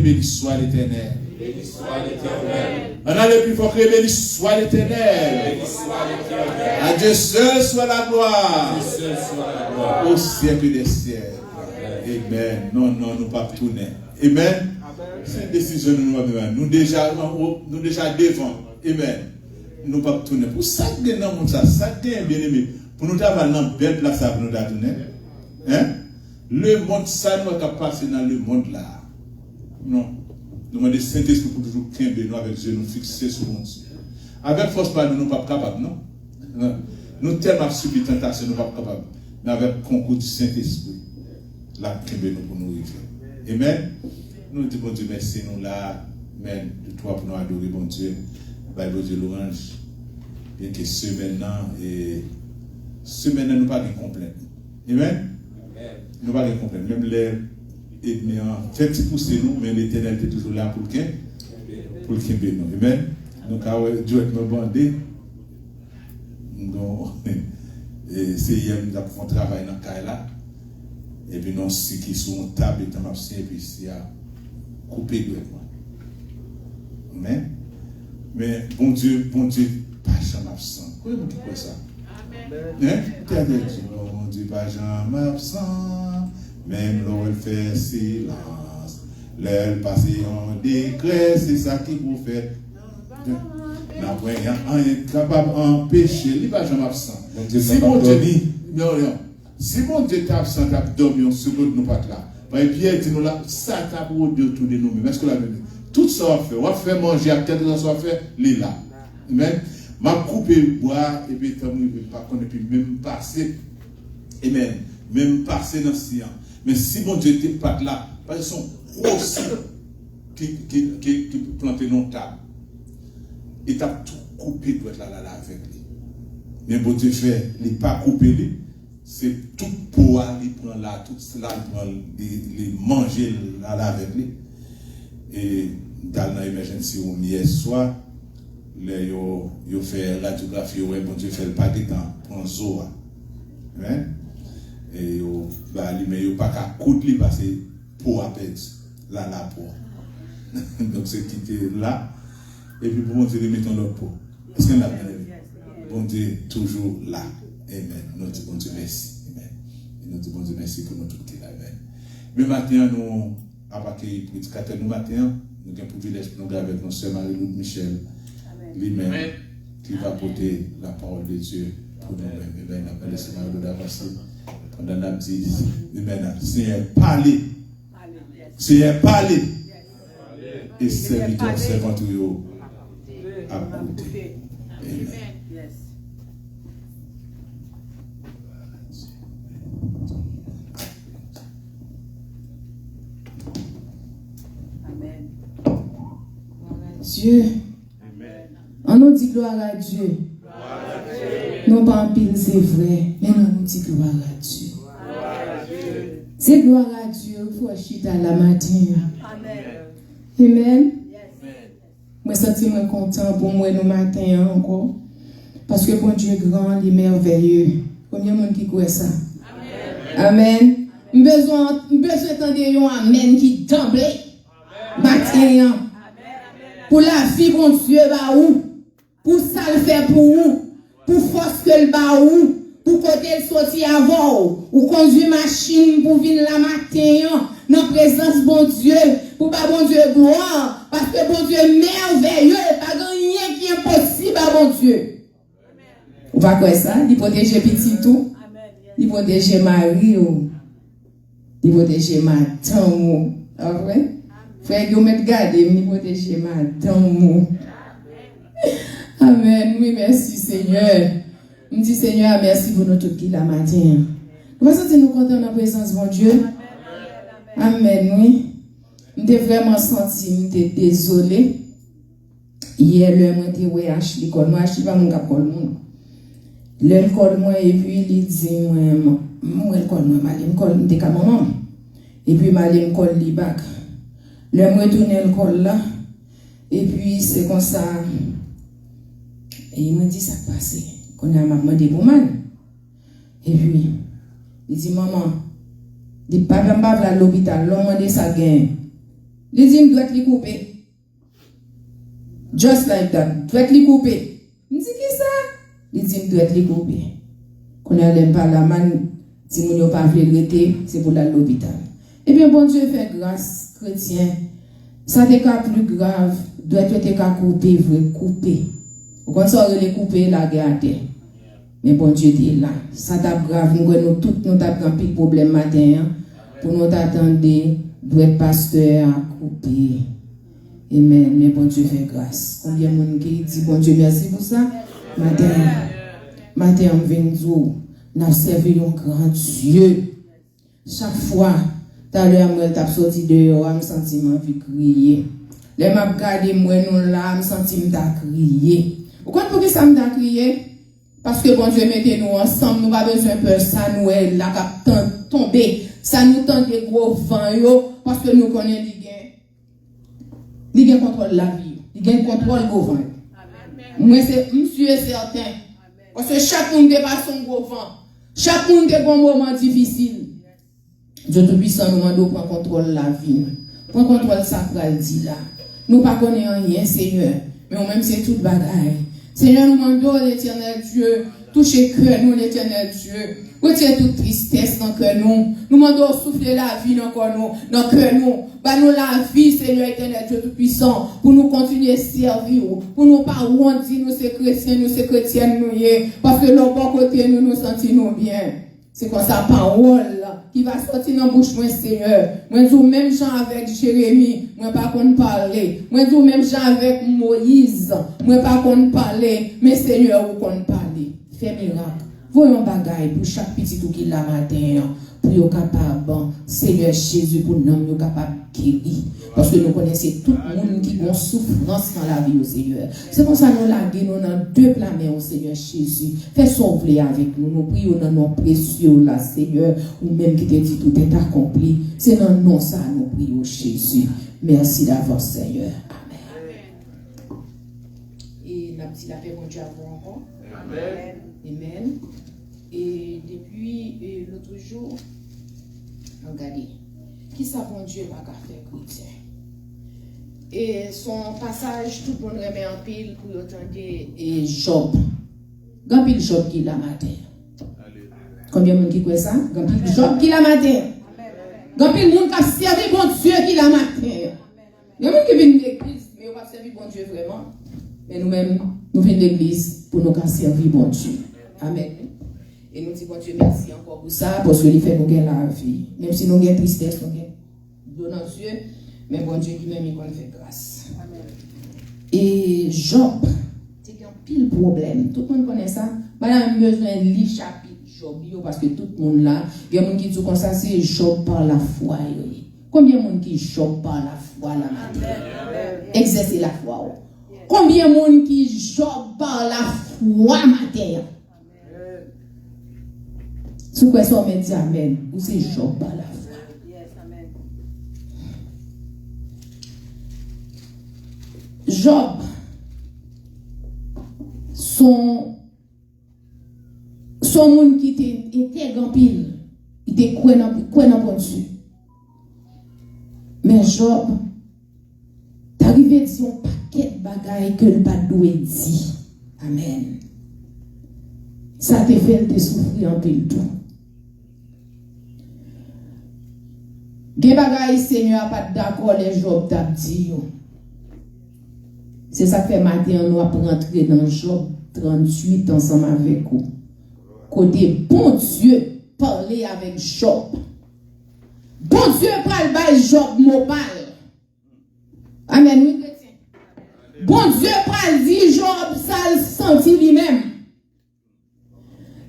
Béni soit l'Éternel. On a le plus fort que béni soit l'Éternel. À Dieu seul soit la gloire. Au siècle des siècles. Amen. Non, nous pas tourner. Amen. C'est une décision nous déjà devant. Amen. Nous pas tourner. Pour ça que nous ça bien aimé. Pour nous avoir une belle place à nous tourner. Hein? Le monde ça nous va passer dans le monde là. Non. Nous demandons Saint-Esprit pour toujours camper nous avec Dieu, nous fixer sur nous. Avec force pas nous pas capables, non? Nous tellement subi tentation, nous pas capables. Mais avec concours du Saint-Esprit, la camper nous pour nous arriver. Amen. Nous disons bon Dieu merci nous là, amen, de toi pour nous adorer bon Dieu. Bible Dieu l'orange. Bien que semaine nous pas de complainte. Amen. Nous pas de complainte. Même les ennemis fait petit pousser nous, mais l'Éternel est toujours là pour le camper nous. Amen. Donc Dieu est me bandé. Donc c'est hier nous avons travail dans le là. Et puis nous si qui sont table et dans et puis c'est à couper de moi. Amen. Mais bon Dieu, pas jamais absent. Comment vous dites ça? Amen. Bon Dieu, pas jamais absent. Même l'on fait silence. L'heure passée en décret, c'est ça qui vous fait. N'a rien capable d'empêcher. Il n'est pas jamais absent. Si mon Dieu dit, si mon Dieu est absent, tu as dormi en seconde, nous pas là. Et Pierre dit nous là, ça t'a pour autour de nous. Est-ce que la Bible dit? Tout ça on va faire manger à tête de ça va faire les là. Amen. M'a coupé bois et puis pas connaître puis même passer. Amen. Même passer dans science. Mais si mon Dieu n'était pas là, parce qu'ils sont grosses qui plantent dans table. Et t'as tout coupé doit être là avec lui. Mais bon Dieu fait, il n'est pas coupé lui. C'est tout poids, il prend là, tout cela, il prend les manger là avec lui. Et dans l'émergence où hier soir, il fait radiographie, bon Dieu fait le pas de temps, prend Zoa. Amen. Et il pas qu'à coudre parce que pour à perdre la peau. Donc c'est quitté là. Et puis pour bon Dieu, mettons l'autre peau. Est-ce qu'on a bien aimé? Bon Dieu, toujours là. Amen. Nous disons bon Dieu merci. Amen. Et nous disons bon Dieu merci pour nous tout là. Amen. Mais maintenant, nous, après que prédicateur, nous matin, nous avons le privilège pour nous garder avec nos sœurs Marie-Louise Michel, lui-même, qui va porter la parole de Dieu pour nous-mêmes. Amen. Après le Seigneur de d'avancer. Pendant la dit, Amen. Seigneur, parlez. Seigneur, parlez. Et serviteur, servant à côté. Amen. Dieu. On nous dit gloire à Dieu. Non pas en pile, c'est vrai, mais non, nous disons gloire à Dieu. C'est gloire à Dieu pour chita la matin. Amen. Moi, senti moi content pour moi le matin encore. Parce que bon Dieu est grand, il est merveilleux. Combien de monde qui croit ça? Amen. Besoin d'entendre un amen qui tremble. Matin. Pour la vie, bon Dieu, bah où? Pour ça le faire pour où? Pour force que le bah où? Pour côté le sortir avant. Ou conduire machine pour venir la matin. Dans présence, bon Dieu. Pour pas bon Dieu gloire. Parce que bon Dieu est merveilleux. Pas rien qui est impossible à bon Dieu. Vous va quoi ça? Il protège petit tout. Il protège Marie. Il protège madame. Ah ouais? Frère, vous m'êtes gardé, il protège madame. Amen. Oui, merci Seigneur. Je dis Seigneur, merci pour nous tous qui la matin. Nous allons nous contents dans la présence de mon Dieu. Amen. Oui. Je suis vraiment senti, je suis désolé. Hier, le mois de Ashley, moi, Ashley pas mon cap col monde. Le col moi et puis il dit moi le col moi mal col m'était comme maman. Et puis mal me col li back. Le moi tourner le col là et puis c'est comme ça. Et il m'a dit ça passé. Qu'on a m'a demandé pour mal. Et puis il dit maman, dit papa m'a va à l'hôpital, l'on m'a dit ça gain. Il dit me doit te couper. Just like that, doit te couper. Il dit qui ça? Il dit me doit te couper. Qu'on a l'aime pas la man, si mon yo pas veut rester, c'est pour la l'hôpital. Eh bien bon Dieu fait grâce chrétien. Ça n'est qu'à plus grave, doit être qu'à couper, vrai couper. Quand ça aurait les couper la garder. Mais bon Dieu dit là, ça t'a grave, nous tous nous t'a un petit problème matin pour nous attendre doit être pasteur à couper. Amen. Mais bon Dieu fait grâce. Combien de monde qui dit bon Dieu merci pour ça? Matin on vient dire, nous servi un grand Dieu. Chaque fois, tout à l'heure, moi, je suis sorti dehors, je me sens envie de crier. Les m'a regardé, moi, nous là, je me sens crier. Vous comprenez pourquoi ça me crier? Parce que bon Dieu mettez nous ensemble, nous n'avons pas besoin de peur, ça nous est là, tomber. Ça nous tente des gros vents, parce que nous connaissons les gains contrôle la vie, les gains contrôle le vent. Moi, c'est monsieur certain. Parce que chaque monde dépasse son gros vent. Chaque monde a un moment difficile. Dieu Tout-Puissant nous demande de prendre contrôle de la vie. Prendre contrôle de ça dit là. Nous ne connaissons rien, Seigneur. Mais nous-mêmes, c'est toute bagaille. Seigneur, nous demandons l'éternel Dieu. Touchez cœur nous, l'éternel Dieu. Retirez toute tristesse dans le cœur nous. Nous demandons souffler la vie dans le cœur nous. Bah nous la vie, Seigneur éternel Dieu Tout-Puissant, pour nous continuer à servir, pour nous pas dire nous c'est chrétiens, nous c'est chrétiennes, nous parce que l'autre bon côté nous nous sentons bien. C'est comme ça parole qui va sortir dans la bouche moi Seigneur. Moi dis même Jean avec Jérémie, moi pas qu'on parler. Moi dis même Jean avec Moïse, moi pas qu'on parler, mais Seigneur vous qu'on parler. Fais miracle. Voyons bagaille pour chaque petit tout qui la matin pour être capable Seigneur Jésus pour nous être capable guérir parce que nous connaissons tout le monde qui a souffrance dans la vie au Seigneur. C'est pour ça que nous laguons dans deux planètes au Seigneur Jésus. Fais sauver avec nous. Nous prions dans nos précieux là Seigneur ou même qui te dit tout est accompli. C'est dans nous ça nous prions Jésus. Merci d'avance Seigneur. Amen. Et la petite la paix mon Dieu à vous encore. Amen. Amen. Et depuis l'autre jour, regardez, qui ça bon Dieu va faire chrétien? Et son passage, tout le monde remet en pile pour entendre et Job. Grand pile Job qui la matin. Combien de monde qui croit ça? Grand pile Job qui la matin. Grand pile monde qui a servi bon Dieu qui la matin. Il y a des gens qui viennent de l'église, mais ils n'ont pas servi bon Dieu vraiment. Mais nous-mêmes, nous venons de l'église pour nous servir bon Dieu. Amen. Et nous disons, bon Dieu, merci encore pour ça, parce qu'il fait nous gagner la vie. Même si nous avons tristesse, nous avons dans Dieu, mais bon Dieu qui même il fait grâce. Amen. Et Job, c'est un pile problème. Tout le monde connaît ça. Madame a besoin de lire chapitre Job, parce que tout le monde là, il y a des gens qui disent comme ça, c'est Job par la foi. Combien de monde qui Job par la foi la matin? Exercer la foi. Combien de monde qui Job par la foi matin? Si vous avez dit amen, vous c'est Job par la foi. Yes, amen. Job, son monde qui était grand pile, il était quoi dans bon Dieu. Mais Job, t'arrives à dire un paquet de bagailles que le pas doué dit. Amen. Ça te fait te souffrir en pile tout. Des bagailles, Seigneur, pas d'accord, les Job t'a dit. C'est ça que fait matin, on va rentrer dans Job 38 ensemble avec vous. Côté bon Dieu, parler avec Job. Bon Dieu, parle by Job mobile. Amen, oui, chrétien. Bon Dieu, parle dit Job, ça le senti lui-même.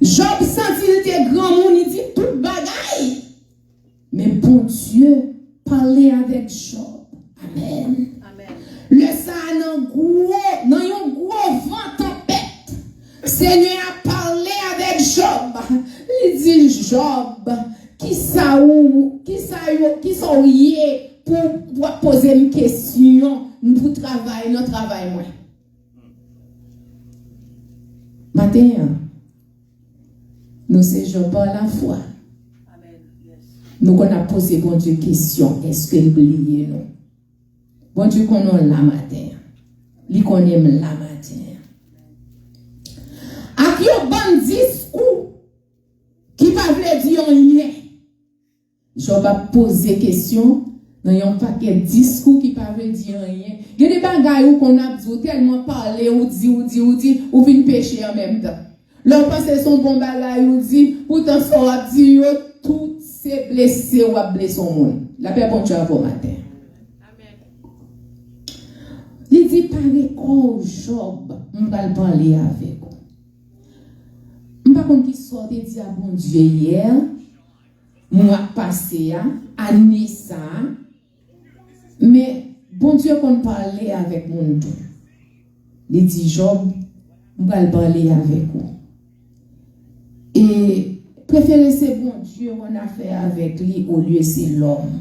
Job senti il était grand monde, il dit tout bagaille. Mais bon Dieu, parler avec Job. Amen. Amen. Le ça dans un gros vent tempête. Seigneur a parlé avec Job. Il dit Job, qui sont liés pour poser une question pour travailler, notre travail moi. Matin, nous c'est Job par la foi. Amen. Yes. Nous qu'on a posé bon Dieu question, est-ce qu'il oublie nous? Bon Dieu qu'on a la matin. Lui qu'on aime la matin. A qui un bon discours qui va vouloir dire rien. Je vais poser question dans un paquet de discours qui va vouloir dire rien. Il y a des bagailles qu'on a dit tellement parler ou dit ou vient pécher en même temps. L'on pense que son bon bagaille ou dit pourtant ça a dit tout c'est blessé ou a blessé son monde. La paix bon Dieu pour matin. Il dit, parlez au Job, on va parler avec vous. Je ne sais pas qui sort et dit à bon Dieu hier, moi passé, année ça, mais bon Dieu qu'on parlait avec mon tout. Il dit, Job, on va parler avec vous. Et préférez c'est bon Dieu qu'on a fait avec lui au lieu c'est l'homme.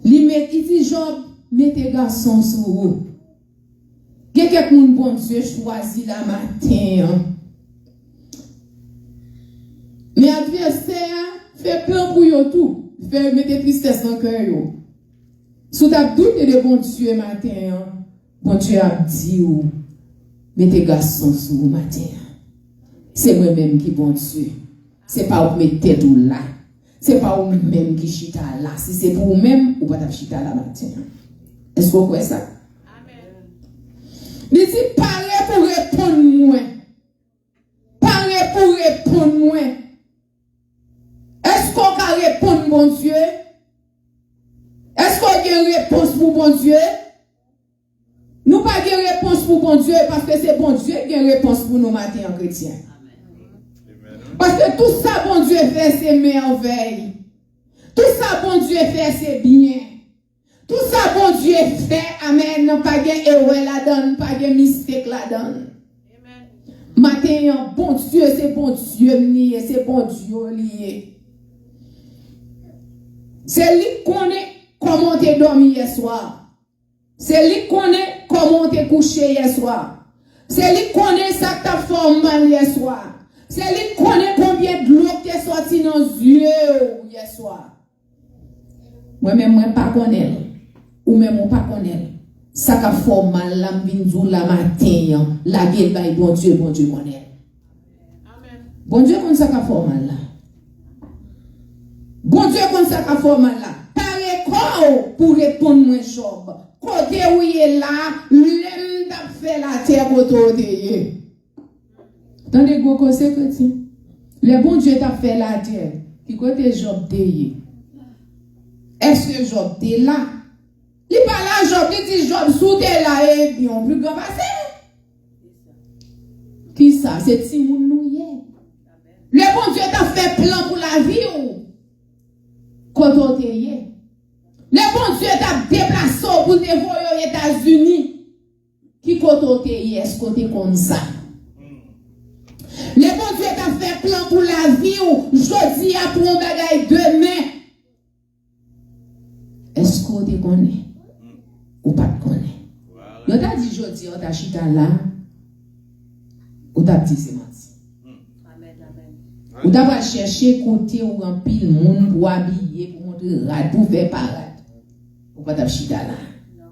Il dit, Job, mettez garçons sur vous. Quelqu'un bon Dieu choisit la matin. Mais adversaire fait peur pour vous tout. Fait mettre tristesse dans le cœur. Sous ta doute de bon Dieu matin, bon Dieu a dit, mettez garçons sur vous matin. C'est moi-même qui bon Dieu. C'est pas vous mettez tête ou là. C'est pas vous-même qui chita là. Si c'est pour vous-même, ou pas chita là matin. Est-ce que vous croyez ça? Amen. Il dit, parlez pour répondre moi. Parlez pour répondre moi. Est-ce qu'on peut répondre, bon Dieu? Est-ce qu'on a une réponse pour bon Dieu? Nous pas de réponse pour bon Dieu parce que c'est bon Dieu qui a une réponse pour nous matin en chrétien. Parce que tout ça, bon Dieu fait, c'est merveille. Tout ça, bon Dieu fait, c'est bien. Tout ça, bon Dieu fait, amen, non pas de erreur la donne, pas de mistake la donne. Matin, bon Dieu, c'est bon Dieu lié, c'est bon Dieu lié. C'est lui qui connaît comment tu dormi hier soir. C'est lui qui connaît comment tu couché hier soir. C'est lui qui connaît ça que tu as fait mal hier soir. C'est lui qui connaît combien de l'eau qui est sorti dans les yeux hier soir. Moi-même, moi pas connais. Ou même on pas connaît. Ça qu'a fait mal la m'vinzou la matin, la gueule by bon Dieu connaît. Amen. Bon Dieu connaît ça qu'a fait mal là. Bon Dieu connaît ça qu'a fait mal là. Parlez quoi pour répondre moi Job. Côté où il est là, l'aime t'a fait la terre côté. Attendez gros conseil chrétien. Le bon Dieu t'a fait la terre. Qui côté Job t'es. Est-ce que Job t'es là? Il parle à Job, il dit Job, sous t'es là et bien plus grand passé. Qui ça? C'est Timoun Nouye. Le bon Dieu t'a fait plan pour la vie ou? Quand t'es. Le bon Dieu t'a déplacé pour te voir aux États-Unis. Qui quand t'es, est-ce que t'es comme ça? Le bon Dieu t'a fait pour la vie ou jodi a pour un bagay demain. Est-ce qu'on te connaît ou pas te connaît? Yo t'a dit jodi on t'a chita là ou t'a dit c'est menti. Amen, amen. Ou t'a pas chercher côté ou remplir monde pour habiller pour montrer radou faire parade. Ou pas t'a chita là. Non.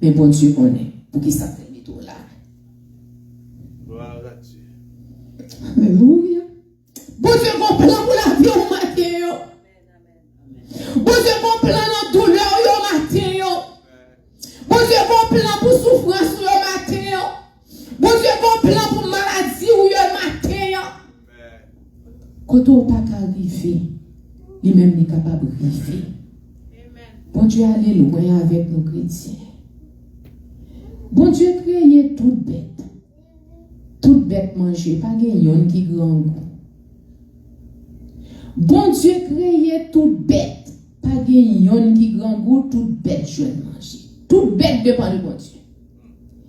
Mais bon Dieu connaît pour qui ça fait mettre là. Alléluia. Bon Dieu comprend pour la vie au matin yo. Bon Dieu comprend dans douleur au matin yo. Bon Dieu comprend pour souffrance au matin yo. Bon Dieu comprend pour maladie ou au matin yo. Quand on pas arriver, lui-même n'est capable de arriver. Bon Dieu allez loin avec nos chrétiens. Bon Dieu créé toute bête. Toute bête manger, pas gagnant qui grand goût. Bon Dieu créé toute bête, pas gagnant qui grand goût, toute bête jeune manger. Toute bête dépend de bon Dieu.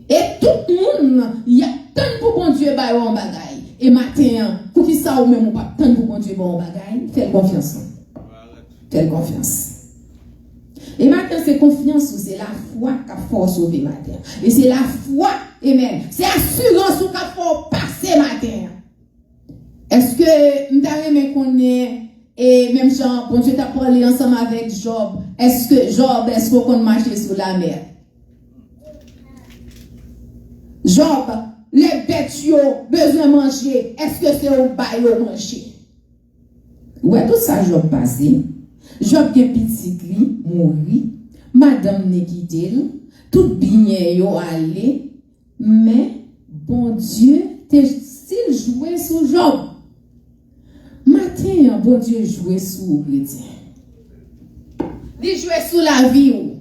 Et tout le monde, il y a tant pour bon Dieu ba yon bagay. Et matin, pour qui ça ou même pas tant pour bon Dieu ba yon bagay, fais confiance. Fais confiance. Et matin, c'est confiance, c'est la foi qui a force sauver matin. Et c'est la foi, amen. C'est assurance qui a force passer matin. Est-ce que nous avons connaît et même Jean, bon Dieu t'a parlé ensemble avec Job. Est-ce que Job, est-ce qu'on marche sur la mer? Job, les bêtes yo besoin de manger. Est-ce que c'est au bail au manger? Ouais, tout ça Job passé. Job gen petit gris, mouri, madame ne quitté, tout bien yo allé, mais bon Dieu te s'il jouait sur Job. Matin, bon Dieu jouait sur chrétien. Il jouait sur la vie ou.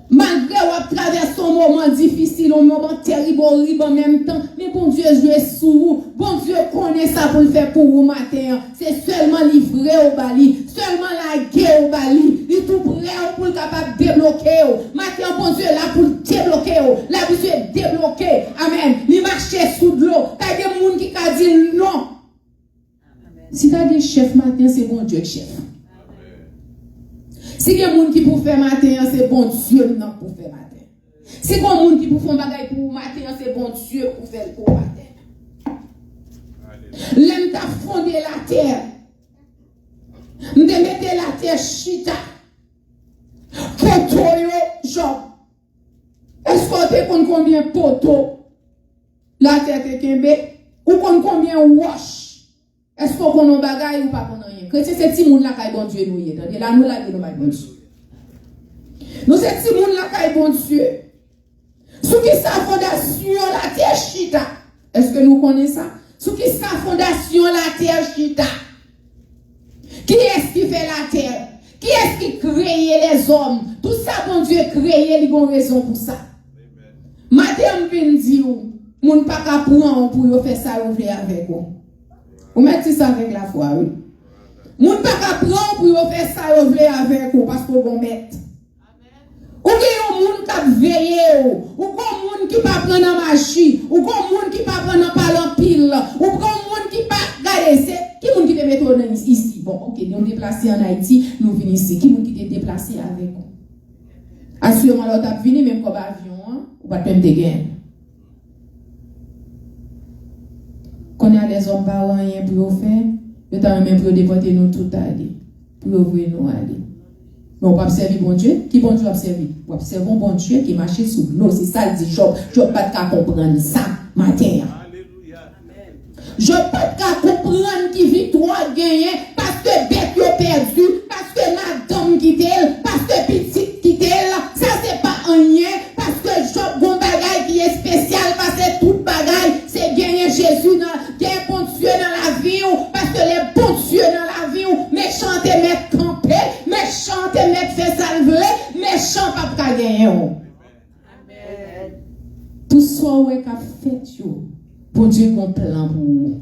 Malgré ou traverse un moment difficile, un moment terrible, horrible en même temps, mais bon Dieu joue sous vous. Bon Dieu connaît ça pour le faire pour vous matin. C'est seulement livré au bali, seulement la guerre au bali. Il est tout prêt pour le capable de débloquer. Matin, bon Dieu là pour débloquer. La vie est débloquée. Amen. Il marche sous de l'eau. T'as des gens qui ont dit non. Si t'as des chefs matin, c'est bon Dieu chef. Si il y a des gens qui pour faire matin, c'est bon Dieu non pour faire matin. Si il y a des gens qui pour faire bagay pour matin, c'est bon Dieu pour faire pour matin. L'aime t'a fondé la terre. M'te mette la terre chita. Poto yo, Job. Est-ce qu'on te compte combien poto la terre te kembe? Ou combien wash? Est-ce qu'on connaît un bagay ou pas connaît rien? Chrétien, c'est petit monde là qui bon Dieu nous y est. Là, nous là, nous pas bon Dieu. Nous, c'est petit monde là qui bon Dieu. Sous qui sa fondation la terre chita. Est-ce que nous connaissons ça? Sous qui sa fondation la terre chita. Qui est-ce qui fait la terre? Qui est-ce qui crée les hommes? Tout ça, bon Dieu, créé, il y a une raison pour ça. Madame vient dire, moun pas qu'à prendre pour faire ça, on fait avec vous. Vous mettez ça avec la foi, oui. Moun pas qu'à prendre pour faire ça, on fait avec vous, parce qu'on va mettre. Ou bien un moun qui veille, ou un moun qui pas prendre en machine, ou un moun qui pas prendre en parlant pile, ou un moun qui pas garder, c'est qui moun qui te mettre ici. Bon, ok, nous déplacés en Haïti, nous venons ici. Qui moun qui te déplacé avec vous? Assurément, là, tu as venu même comme avion, ou pas même des gains. Quand il y a des hommes pas rien pour faire, ils t'ont même pour déporter nous tout aller, pour ouvrir nous aller. Mais on va observer bon Dieu. Qui bon Dieu observer? On observe un bon Dieu qui marche sous l'eau. C'est ça le dit Job. Je ne peux pas comprendre ça matin. Je ne peux pas comprendre qui victoire gagne parce que bête est perdu, parce que madame quitte elle, parce que petite quitte elle. Ça c'est pas rien parce que Job bon bagaille qui est spécial parce que toute bagaille c'est gagner Jésus gagner bon Dieu dans la vie parce que les bons Dieu dans la vie méchant te mettre camper, méchant te mettre fait salver, méchant pas gagner. Amen. Tout ça ouais qu'a fait yo. Bon Dieu qu'on plan pour vous.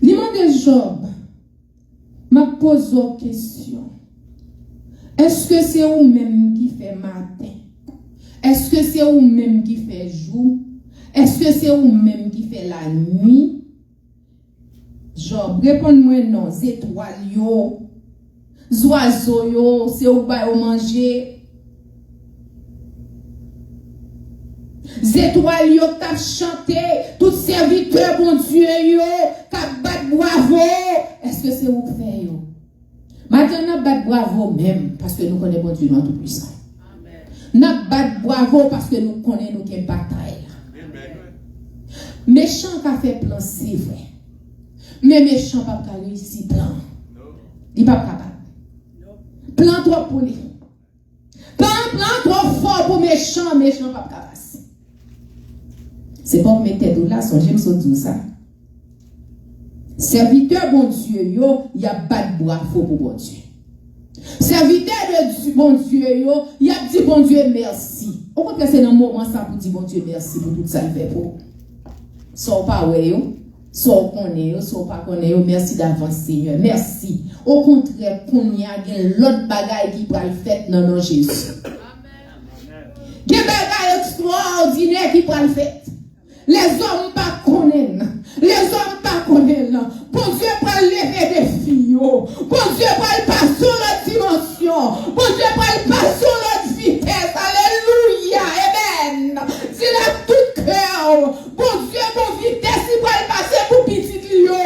Demande Job, m'a pose une question. Est-ce que c'est vous-même qui fait matin? Est-ce que c'est vous-même qui fait jour? Est-ce que c'est vous-même qui fait la nuit? Genre, répondez-moi non, étoiles yo, oiseaux yo, c'est où ba yo manger. Étoiles yo t'a chanté, tout serviteur bon Dieu yo, t'a bat bravo. Est-ce que c'est vous qui fait yo? Maintenant, bat bravo même, parce que nous connaissons bon Dieu tout puissant. Nous bat bravo parce que nous connaissons nous qui bataille. Méchant qui a fait plan, c'est vrai. Mais méchant pas réussir plan. Il pas capable. Plan trop pour lui. Plan trop fort pour méchant pas capable. C'est pas pour mettre tête là, son j'aime ça tout ça. Serviteur bon Dieu yo, il y a pas de bravo pour bon Dieu. Serviteur de bon Dieu yo, il y a dit bon Dieu merci. Au contraire c'est dans moment ça pour dire bon Dieu merci pour tout ça il fait pour. Soit pas ouais yo, soit connaît yo, soit pas connaît yo, merci d'avance Seigneur, merci. Au contraire qu'on y a l'autre bagaille qui va le faire dans nom Jésus. Amen. Des bagaille extraordinaire qui va le faire. Les hommes pas connaissent. Les hommes pas connaissent. Bon Dieu va lever des filles. Bon Dieu va passer sur l'autre dimension. Bon Dieu va passer sur l'autre vitesse. Alléluia. Amen. C'est là tout cœur. Bon Dieu, bon vitesse, il va passer pour petit lieu.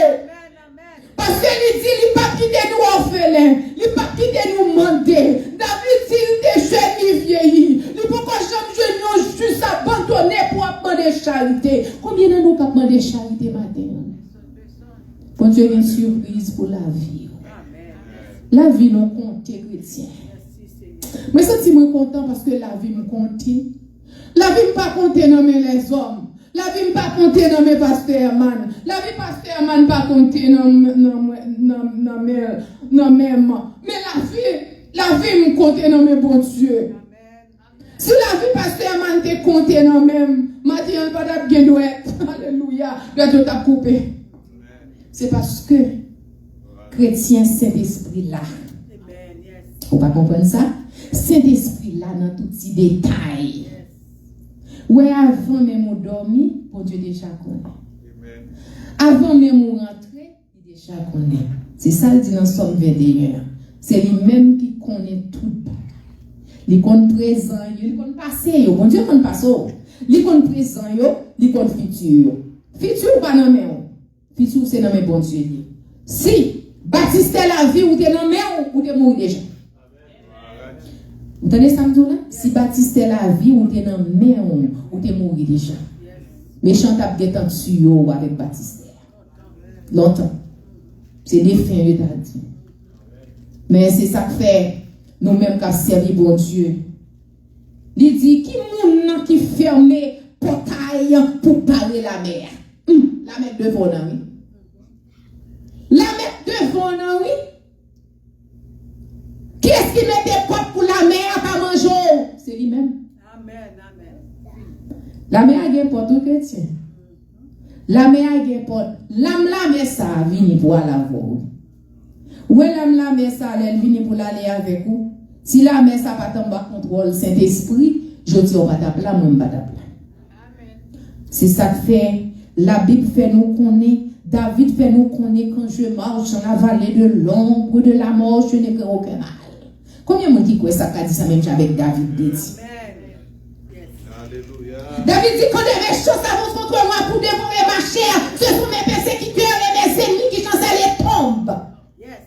Parce que il dit, il ne va pas quitter nous orphelins. Il ne va pas quitter nous mendier. David dit, il est jeune, il vieillit. Il ne faut pas jamais nous juste abandonner pour demander charité. Combien de nous avons demandé charité matin? Bon Dieu, une surprise pour la vie. La vie nous compte, chrétien. Mais je suis content parce que la vie me compte. La vie ne pas compter dans les hommes. La vie ne pas compter dans mes pasteurs man. La vie pasteur man pas compter dans même. Mais la vie me compter dans mes bons Dieu. Si la vie pasteur man te compter dans même, Mathieu pas d'ab gen douette. Alléluia. Doit t'a coupé. C'est parce que chrétien Saint-Esprit là. Vous pas comprendre ça? Saint-Esprit là dans tous ces détails. Ouais, avant même de dormir, bon Dieu déjà connaît. Avant même de rentrer, il déjà connaît. C'est ça le dit dans Somme 21. C'est lui-même qui connaît tout. Il connaît présent, il connaît passé. Bon Dieu connaît passé. Il connaît présent, il connaît futur. Futur ou pas dans mes futur c'est dans mes bon Dieu. Si Baptiste la vie ou t'es dans mes ou t'es mort déjà. Vous entendez ça, là? Si Baptiste la vie ou t'es dans mer ou t'es mort déjà. Méchant t'a guettant dessus avec Baptiste. Longtemps. C'est des fins de ta dit. Mais c'est ça que fait nous-mêmes qui servi bon Dieu. Il dit qui moun qui ferme portail pour parler la mer. La mer devant oui. La mer devant oui. Qui est-ce qui met des portes pour la mer à manger? C'est lui-même. Amen, amen. La mer a des portes au chrétien. La mer a des portes. L'âme la mer ça vient pour aller voir. Où l'âme la mer ça elle vient pour aller avec vous. Si la mer ça pas tomber contrôle Saint-Esprit, je dis on va t'appeler, moi on va t'appeler. Amen. C'est ça que fait la Bible fait nous connaître. David fait nous connaître quand je marche dans la vallée de l'ombre de la mort, je n'ai aucun mal. Combien de monde qui croit ça qu'a dit ça même avec David dit? Alléluia. David dit quand les méchants s'avancent contre moi pour dévorer ma chair, ce sont mes persécuteurs et mes ennemis qui chancellent les tombes. Yes.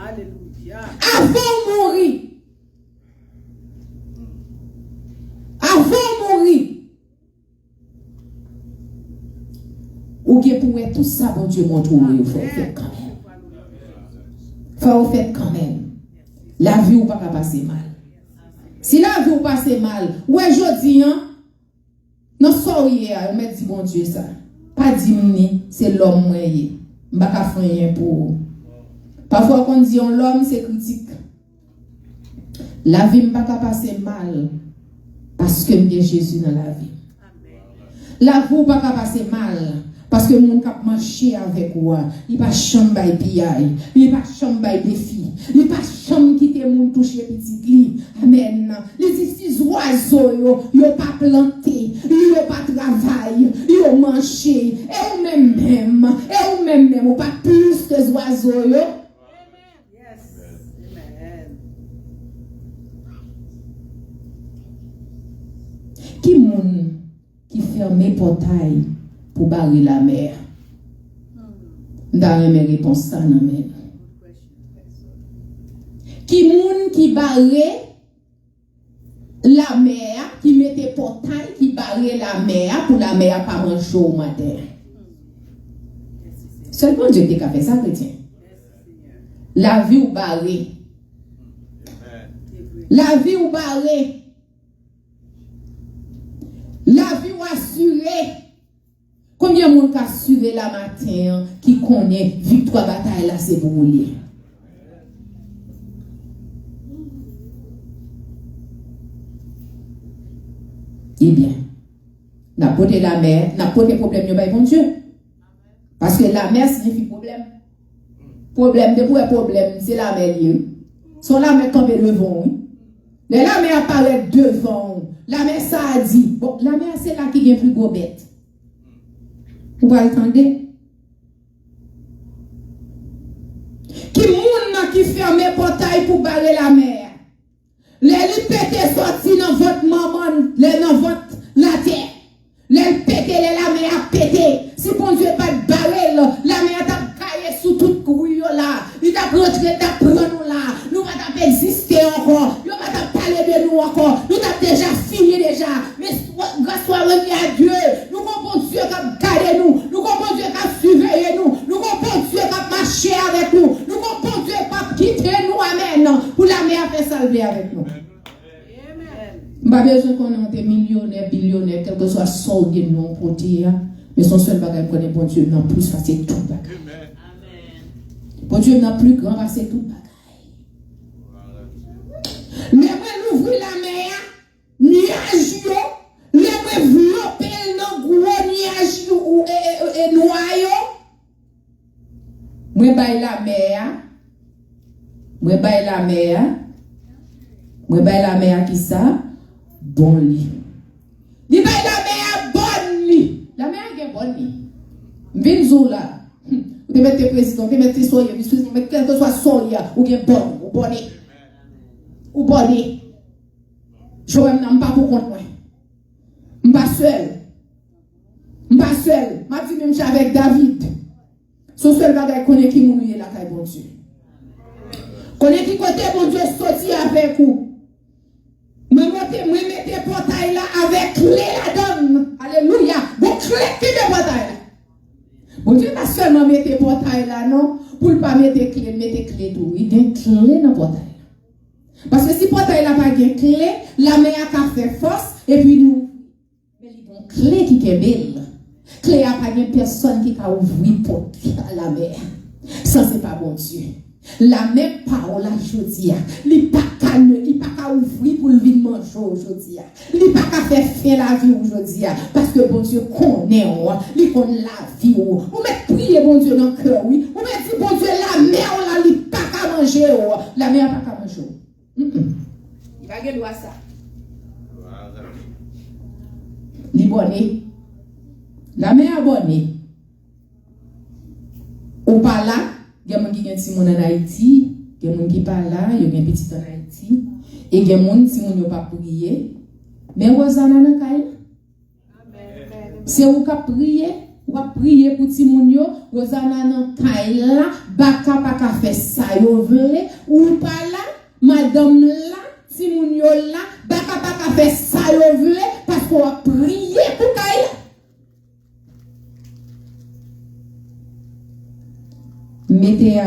Alléluia. Avant mourir. Ou bien pour tout ça, bon Dieu montre où il faut faire quand même. Faut faire quand même. La vie ou pas passer mal. Si la vie ou passe mal, ouais je dis non soyez on m'a dit bon Dieu ça. Pas dit c'est l'homme moyen. M'pa ka faire rien pour. Parfois quand dit l'homme c'est critique. La vie m'pa ka passer mal parce que j'ai Jésus dans la vie. La vie ou pas passer mal parce Parce que mon cap marché avec moi, il pas chambre bay piaille, il pas chambre bay défi, il pas chambre quitter mon toucher petit li. Amen. Les petits oiseaux yo pas planté, yo pas travail, yo marché, et ou même ou pas plus que les oiseaux yo. Qui moun qui ferme portail pour barrer la mer? Dans mes réponses ça non mais. Qui moun qui barrer la mer, qui mettait portail qui barrer la mer pour la mer pas manger au matin. Seulement Dieu qui a fait ça chrétien. La vie ou barrer. La vie ou barrer. La vie ou assurée. Combien de monde a assuré la matin qui connaît victoire bataille là c'est pour vous lire. Eh bien, n'a pas de la mer, n'a pas de problème de bon Dieu. Parce que la mer signifie problème. Problème de quoi problème, c'est la mer lieu. Son la mer tombe devant. La mer apparaît devant. La mer ça a dit. Bon, la mer c'est là qui est plus gros bête. Vous entendez? Qui moun qui ferme portail pour barrer la mer. Les pété sorti dans votre maman, dans votre la terre. Les pété, la mer a pété. Si bon Dieu pas de barrer, la mer t'a caillé sous toute couille là. Il t'a rentré, t'a prendre nous là. Nous va pas exister encore. Nous va pas parler de nous encore. Nous t'a déjà fini déjà. Mais grâce à Dieu, nous comprenons Dieu qui a gardé nous. Nous comprenons Dieu qui a surveillé nous. Nous comprenons Dieu qui a marché avec nous. Nous comprenons Dieu qui a quitté nous. Amen. Pour la mer fait salver avec nous. Je n'ai pas besoin qu'on ait des millionnaires, billionnaires, quel que soit son de nous pour dire. Mais son seul bagage qu'on est bon Dieu n'a plus facile tout bagage. Bon Dieu n'a plus grand facile tout bagage. Mais moi l'ouvrir la mer, nuage yo, les moi vlopper dans gros nuage et noyau. Moi bail la mer. Moi bail la mer. Moi bail la mer qui ça? Bon lit. Li bail la mer bon lit. La mer est bon lit. Vinzou là. Vous mettez président, vous mettez soya, vous mettez quel que soit soya ou bien bon, ou bonnet. Ou bonnet. Je ne pas pour compte moi. Je ne suis pas seul. Je ne suis pas seul. Je dis même avec David. Son seul bagage connaît qui mouille la caille bon Dieu. Connaît qui côté bon Dieu sorti avec vous. Je mettez portail là avec clé la donne. Alléluia. Bon clé qui de portail là. Bon Dieu pas seulement mettre portail là non. Pour ne pas mettre clé tout. Il y a une clé dans le portail. Parce que si portail n'a pas de clé, la mer a fait force et puis nous. Mais il y a une clé qui est belle. Clé n'a pas de personne qui a ouvert porte à la mer. Ça c'est pas bon Dieu. La même parole aujourd'hui, il n'est pas qu'à ouvrir pour le vide manger aujourd'hui. Il n'est pas qu'à faire fin la vie aujourd'hui. Parce que bon Dieu connaît, il connaît la vie. Vous mettez prier bon Dieu dans le cœur, oui. Vous mettez bon Dieu la mer, il n'est pas qu'à manger. La mer n'a pas qu'à manger. Il va gagner ça. Il est bonné. La mer est bonne. Ou pas là. Il y a des gens qui sont en Haïti, il y a des gens qui parlent là, il y a des petits en Haïti, et il y a des gens qui n'ont pas prié. Mais vous avez un cas. C'est vous qui priez, vous priez pour les gens, vous avez un cas là, baka pas faire ça, vous voulez, ou pas là, madame là, si vous là, baka pas faire ça, vous voulez, parce qu'on va prier pour cas là. Mettez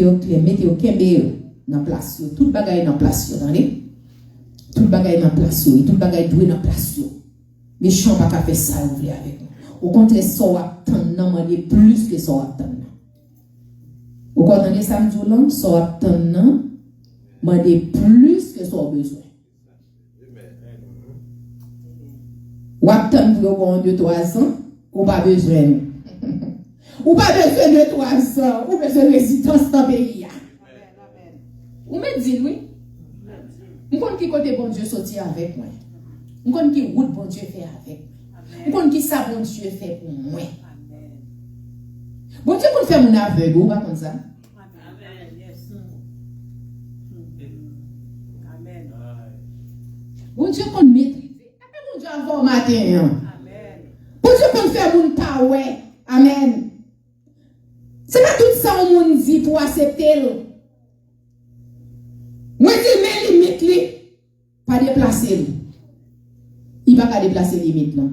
au clé, mettez au kembe dans place, tout bagaille dans place, attendez. Tout bagaille dans place, tout bagaille doué dans place. Méchant pas faire ça ouvrir avec nous. Au contraire, ça va attendre, demander plus que ça va attendre. Vous comprenez ça, nous ça va attendre, demander plus que ça a besoin. Ou attendre pour 2-3 ans, ou pas besoin. Ou pas besoin de 3 ans, ou besoin de résidence dans le pays. Ou me dit oui. Je connais qui côté bon Dieu sorti avec moi. Je connais qui route bon Dieu fait avec moi. Je connais qui ça bon Dieu fait pour moi. Bon Dieu pour faire mon aveugle, ou pas comme ça. Bon Dieu qu'on maîtrise. Bon Dieu avant matin. Bon Dieu qu'on fait mon power. Amen. C'est pas tout ça on monde dit pour accepter. Moi dis mes limites pas déplacer. Il va pas déplacer limite là.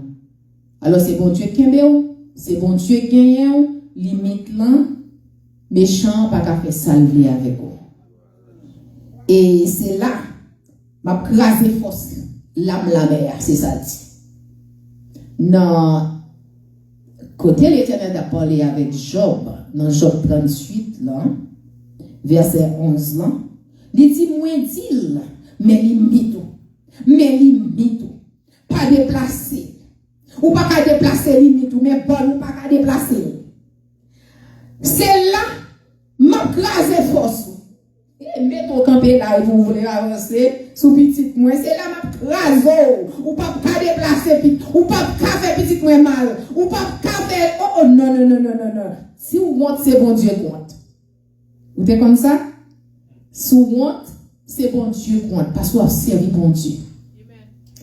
Alors c'est bon Dieu qui aime, c'est bon Dieu qui gagne limite là. Méchant pas qu'à faire salver avec vous. Et c'est là m'a crasé force l'âme la mer, c'est ça dit. Non, côté l'Éternel a parlé avec Job, dans Job 38 là, verset 11 là, il dit moins dit mais limite, pas déplacer. Ou pas qu'à déplacer limite, mais bon ou pas qu'à déplacer. C'est là m'a crasé force. Et mettons campé là et vous voulez avancer sous petite moi, c'est là m'a crasé. Ou pas qu'à déplacer, ou pas qu'à faire petite moi mal, ou pas qu'à faire oh non. Si vous monte c'est bon Dieu compte. Vous êtes comme ça? Si vous monte c'est bon Dieu compte parce que vous servi bon Dieu.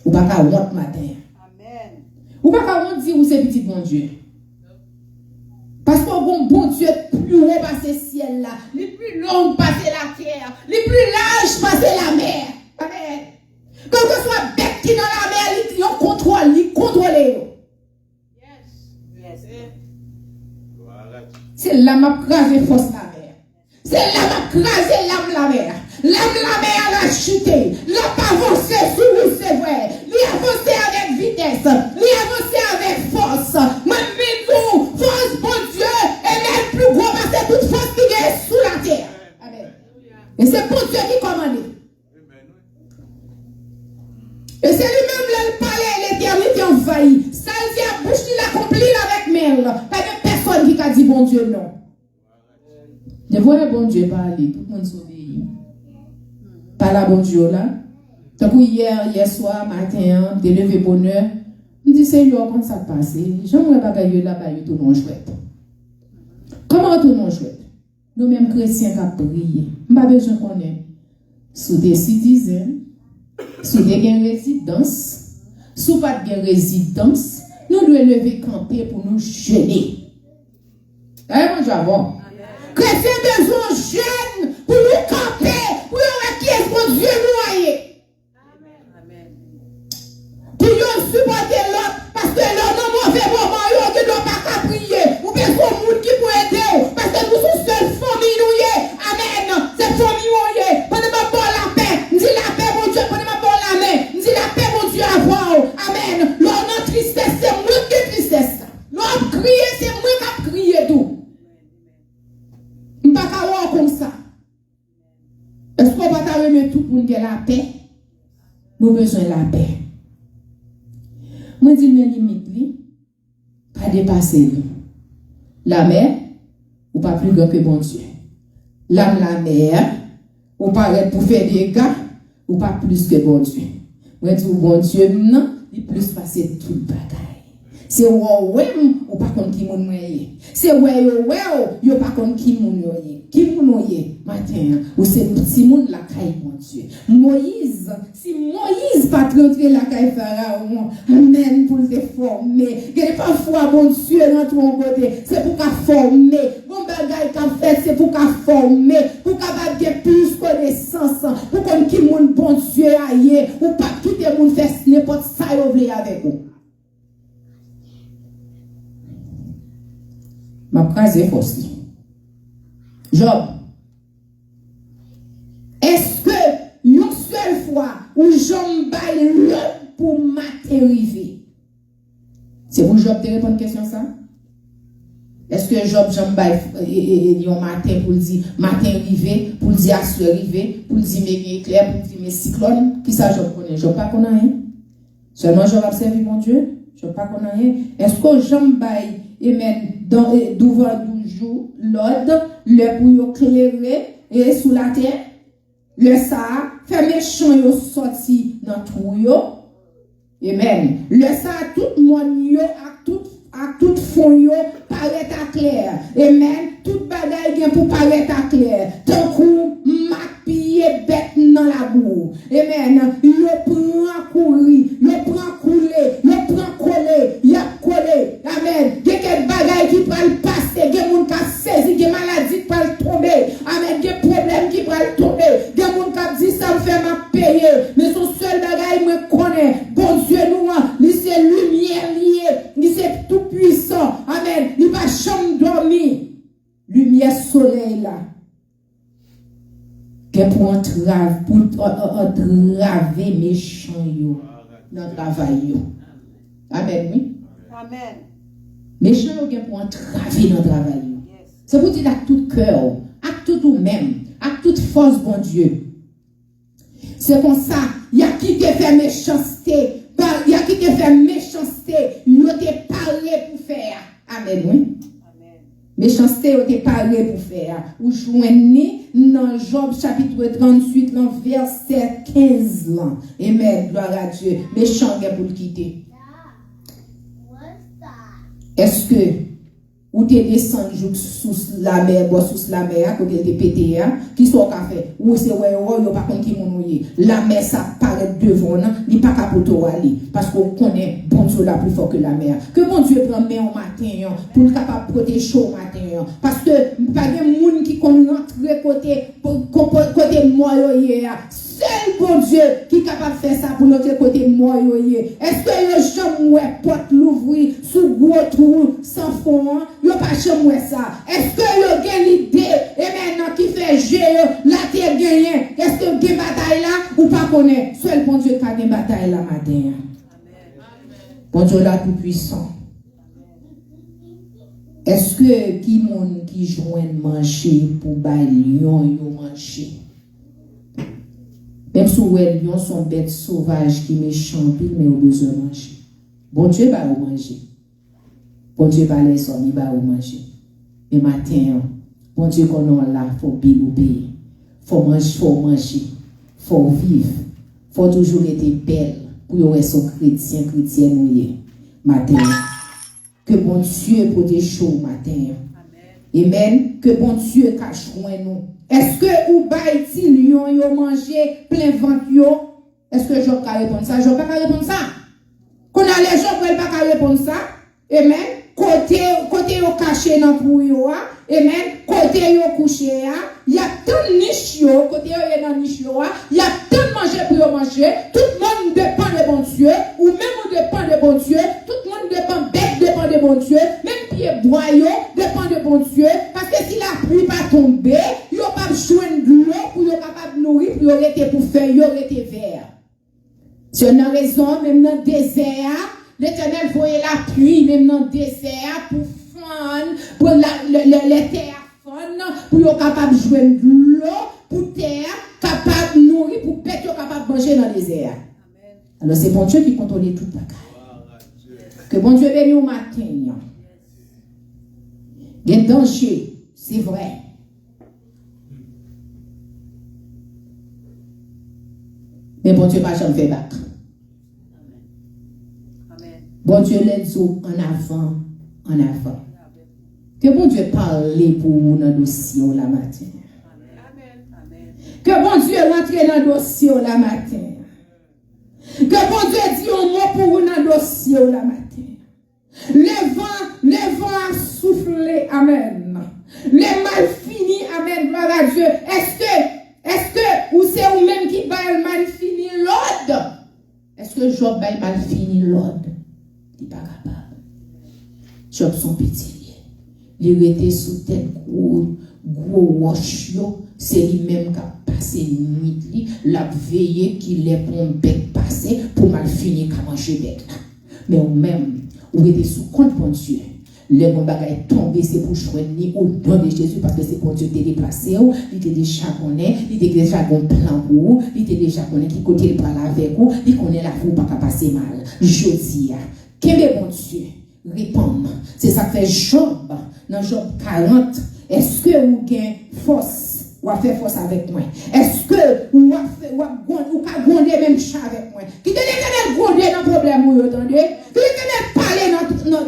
Ou pas qu'à honte matin. Amen. Ou pas qu'à honte dire ou c'est petit bon Dieu. Parce que bon Dieu plus haut passer ciel là, les plus long passer la terre, les plus large passer la mer. Amen. Quel que soit bête qui dans la mer, il contrôle, il contrôle. Yes. C'est là m'a crasé force la mer. C'est là m'a crasé l'âme la mer. L'âme la mer a chuté. L'a pas avancé sur vous, c'est vrai. L'a avancé avec vitesse. L'a avancé avec force. Même force, bon Dieu, et même plus gros parce que toute force qui est sous la terre. Amen. Et c'est bon Dieu qui commande. Et c'est lui-même le palais, l'éternité envahie. Ça dit à bouche, il accomplit avec mêle. Pas de personne qui a dit bon Dieu, non. Je vois le bon Dieu parler, tout le monde s'obéit. Pas la bon Dieu là. Donc hier soir, matin, t'es levé bonheur. Je me dis, Seigneur, comment ça passe? J'aimerais pas gagner là-bas, tout non chouette. Comment tout non chouette? Nous-mêmes chrétiens qui prions, je n'ai pas besoin de connaître. Sous des citoyens, sous des résidences, sous pas de résidence, nous devons lever camper pour nous jeûner. Mon Dieu, avant. Chrétiens besoin jeûne pour nous camper, pour nous qui est mon Dieu noyé. Pour nous supporter l'autre, parce que l'autre dans mauvais moment, il ne doit pas prier. Ou bien son monde qui peut aider, parce que nous sommes seule famille nous y. Amen. Cette famille nous y. Prenez-moi pour la paix. Dis la paix, mon Dieu. Prenez-moi pour la main. Dis la paix, mon Dieu, avant. Amen. L'homme en tristesse, c'est moi qui tristesse. L'homme crier, c'est moi qui crier tout. Je ne peux pas voir comme ça. Est-ce qu'on va remettre tout pour nous la paix? Nous avons besoin de la paix. Moi, je dis mes limites, pas dépasser. La mer, ou pas plus grand que bon Dieu. L'âme, la mer, ou pas pour faire des gars, ou pas plus que bon Dieu. Moi, je dis bon Dieu, non, il plus passer tout le bagage. C'est ouais, ou pas contre qui moun moyen. C'est ouais, yo pas contre qui moun yoye. Qui moun yoye matin, ou c'est petit moun la caille mon Dieu. Moïse, si Moïse pas rentrer la caille Pharaon, amen pour te former. Il y a parfois mon Dieu dans ton côté, c'est pour qu'a former. Bon bagay qu'a fait, c'est pour qu'a former, pour qu'a avoir plus connaissance, pour qu'on qui moun bon Dieu aille, ou pas quitter moun faire n'importe ça yo vle avec vous. Ma crasé force. Job. Est-ce que une seule fois où Job baille l'autre pour m'arriver? C'est pour Job te répondre question ça? Est-ce que Job baille un matin pour dire matin arrivé, pour dire assoir arrivé, pour dire mes éclair, pour dire mes cyclones? Qui ça Job connaît? Job pas connaît rien. Seulement Job a servi mon Dieu. Job pas connaît rien. Est-ce que Job baille amen, devant toujours l'ordre, le pour yo clairer et sous la terre, le ça, fait méchant yo sorti dans tout yo, amen, le ça, tout monde yo, à tout fond yo, paraît à clair, amen, tout bagaille gen pour paraître à clair, tant coup, pied bête dans la boue. Amen. Il prend courir, il prend couler, il prend coller, il a collé. Amen. Il y a quelques bagailles qui peuvent passer, il y a des gens qui saisi, il y a des maladies qui peuvent tomber. Amen. Il y a des problèmes qui peuvent tomber. Il y a des gens qui disent ça me fait ma payer. Mais son seul bagaille, me connaît. Bon Dieu, nous, c'est lumière liée, c'est tout puissant. Amen. Il va jamais dormir. Lumière soleil là. Pour entraver méchant yo dans travail yo. Amen, oui. Amen. Méchant yo pour entraver dans travail yo. C'est pour dire avec tout cœur, avec tout ou même, avec toute force, bon Dieu. C'est comme ça, il y a qui te fait méchanceté, il y a qui te fait méchanceté, il te parlé pour faire. Amen, oui. Méchanceté, on te parlé pour faire. Ou joignez dans Job chapitre 38, dans verset 15. Là. Amen, gloire à Dieu. Méchant pour le quitter. Est-ce que ou te descendu sous la mer, sous la mer, à côté de pété, qui sont café, ou c'est ouais, yo pas contre qui monouye. La mer, ça paraît devant, il pas qu'à pour aller, parce qu'on connaît bon Dieu là plus fort que la mer. Que bon Dieu prend mer au matin, pour le capable protéger chaud au matin, parce que pas de monde qui connaît rentrer côté moyoye. Seul bon Dieu qui est capable de faire ça pour notre côté moyoye. Est-ce que le jamais porte l'ouvrir sous gros trou sans fond? Yo pas jamais ça. Est-ce que yo gen l'idée et maintenant qui fait gérer la terre gagnée? Est-ce que gen bataille là ou pas connaît? Seul bon Dieu qui a gen bataille là matin. Bon Dieu là tout puissant. Est-ce que qui monde qui joigne manger pour bailler lion yo manger? Même si les lions sont bêtes sauvages qui méchants, mais au besoin de manger. Bon Dieu va au manger. Bon Dieu va les hommes, il va au manger. Mais matin, bon Dieu qu'on a là, il faut bien obéir. Faut manger, faut vivre. Faut toujours être belle pour être son chrétienne matin. Que bon Dieu protège au matin. Amen. Que bon Dieu cache nous. Est-ce que ou bail ti lion yo manger plein ventre yo? Est-ce que Job ka répondre ça? Job pas répondre ça. Qu'on a les gens pas répondre ça. Amen. Côté yo caché dans pour yo, amen. Côté yo couché il y a tant niche yo, côté yo dans niche yo, il y a tant manger pour yo manger. Tout le monde dépend de bon Dieu ou même on dépend de bon Dieu. Tout le monde dépend bête dépend de bon Dieu. Même pied bois yo dépend de bon Dieu parce que si la pluie pas tomber, yo pas joindre de l'eau pour yo capable nourrir pour yo rester pour faire yo rester vert. C'est une raison même dans le désert. L'Éternel voyait la pluie même dans le désert pour fondre, pour les terres fondre, pour être capable de jouer de l'eau, pour terre, capable de nourrir, pour bête capable de manger dans le désert. Amen. Alors c'est bon Dieu qui contrôle tout le bagage. Que bon Dieu bénisse au matin. Il y a un danger, c'est vrai. Mais bon Dieu va jamais faire battre. Bon Dieu les eaux en avant. Que bon Dieu parle pour vous dans le dossier la matin. Que bon Dieu rentre dans le dossier la matin. Que bon Dieu dit un mot pour vous dans le dossier la matin. Les vents a soufflé, amen. Les mal finis, amen, gloire à Dieu. Est-ce que ou c'est vous même qui va mal fini l'ordre? Est-ce que Job va mal fini l'ordre? Il n'est pas capable. Job son petit. Il était sous tête gros roche. C'est lui-même qui a passé nuit. La veillé qu'il est pour un bec passé pour mal finir qu'à manger bec. Mais ou même, ou était sous compte pour Dieu. Les bons bagages tombés, c'est pour choisir au nom de Jésus parce que c'est pour Dieu te déplacer. Il était déjà connaît, il était déjà un plan pour vous, il était déjà connaît qui côté le parle avec vous, il connaît la vous pas passer mal. Je dis, qu'est-ce bon Dieu? répandre. C'est ça que fait Job, dans Job 40. Est-ce que vous avez force, ou a fait force avec moi? Est-ce que vous avez grondé même chat avec moi? Qui te l'éternel grondé dans le problème où vous entendez? Qui l'éternel parler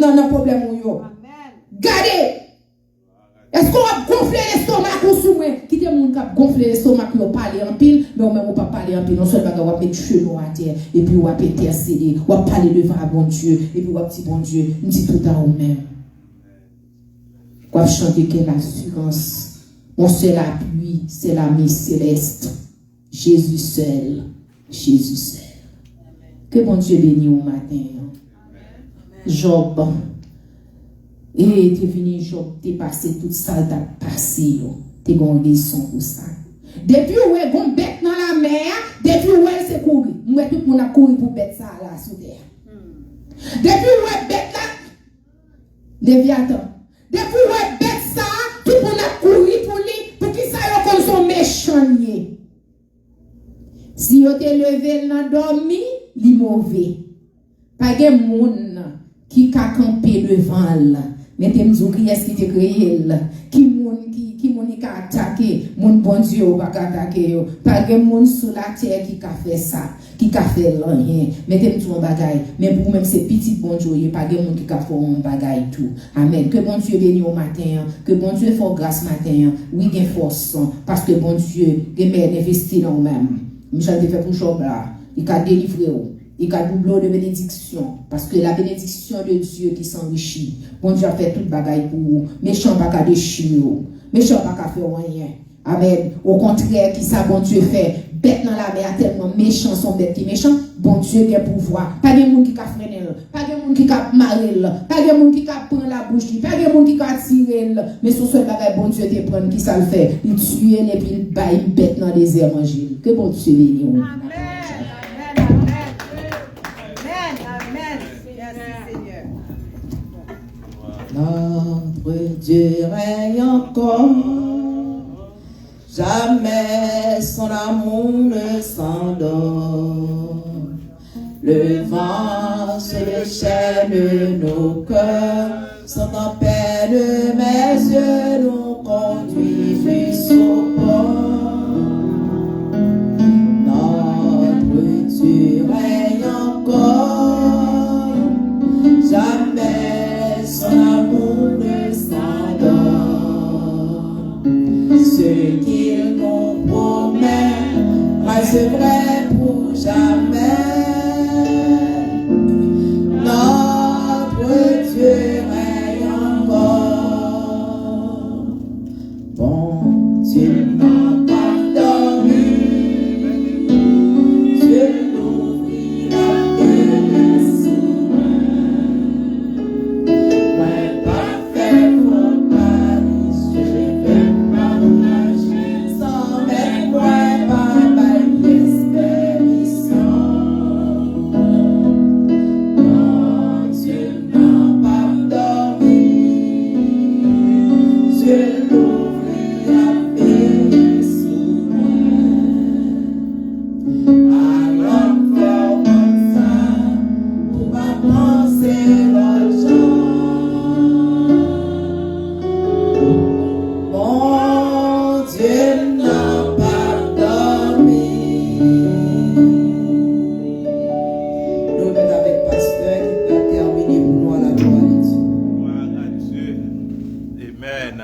dans le problème où vous? Gardez! Est-ce qu'on va gonfler l'estomac ou sous moi? Qui te moun qui gonfler l'estomac ou parler en pile, mais on même pas parler en pile, non seulement on va mettre genou à terre, et puis on va intercéder, on va parler devant à bon Dieu, et puis on va petit bon Dieu, on dit tout à vous-même. On va chanter quelle assurance. Mon seul appui, c'est l'ami céleste. Jésus seul. Jésus seul. Que bon Dieu bénisse au matin. Job. Et t'es venu, Job, t'es passé tout ça, t'as passé. T'es gon raison pour ça. Depuis où est gon bête dans la mer, depuis où est c'est courir. Moi, tout le monde a couru pour bête ça là, sous terre. Depuis où est bête là, Léviathan. Depuis où est bête ça, tout le monde a couru pour lui, pour qu'il sache qu'on sont méchants. Si vous te levé dans dormi, li mauvais. Pas de monde qui a campé devant là. Mettez m'zou qui est-ce qui te créé là? Qui moun qui a attaqué, mon bon Dieu ou pas attaquer yo. Pas de monde sur la terre qui a fait ça, qui a fait rien. Mettez m'zou en bagaille, mais pour même ces petits bon Dieu, pas de monde qui a fait un bagaille tout. Amen. Que bon Dieu bénisse au matin, que bon Dieu fasse grâce matin. Oui, gain force parce que bon Dieu, gain investi dans nous-mêmes. Michel te fait pour Job là, il a délivré. Il a doublé de bénédiction. Parce que la bénédiction de Dieu qui s'enrichit. Bon Dieu a fait toute bagaille pour vous. Méchant pas qu'à déchirer. Méchant pas qu'à faire rien. Amen. Au contraire, qui ça bon Dieu fait. Bête dans la mer tellement méchant sont bêtes qui méchant. Bon Dieu a pouvoir. Pas de monde qui a freiné. Pas de monde qui a marré. Pas de monde qui a pris la bouche. Pas de monde qui a tiré. Mais son seul bagaille bon Dieu te prend qui ça le fait. Il tue et puis il baille bête dans les évangiles. Que bon Dieu bénisse. Amen. Notre Dieu règne encore, jamais son amour ne s'endort. Le vent se déchaîne de nos cœurs, sans tempête, mes yeux nous conduisent jusqu'au port. Notre Dieu règne encore, jamais son amour ne s'endort. Ce qu'il nous promet reste vrai pour jamais. Notre Dieu règne encore. Bon Dieu n'a pas dormi. Dieu l'ouvrit la fenêtre. Ouais, parfait pour Paris, je vais marcher sans mettre moi par ma expédition. Mon Dieu n'a pas dormi, Dieu l'ouvrit la paix sous moi. Alors faire comme ça, pour pas penser l'argent. Mon Dieu n'a pas dormi. Nous mettons avec pasteur qui va terminer pour nous à la gloire de Dieu. Gloire à Dieu. Amen.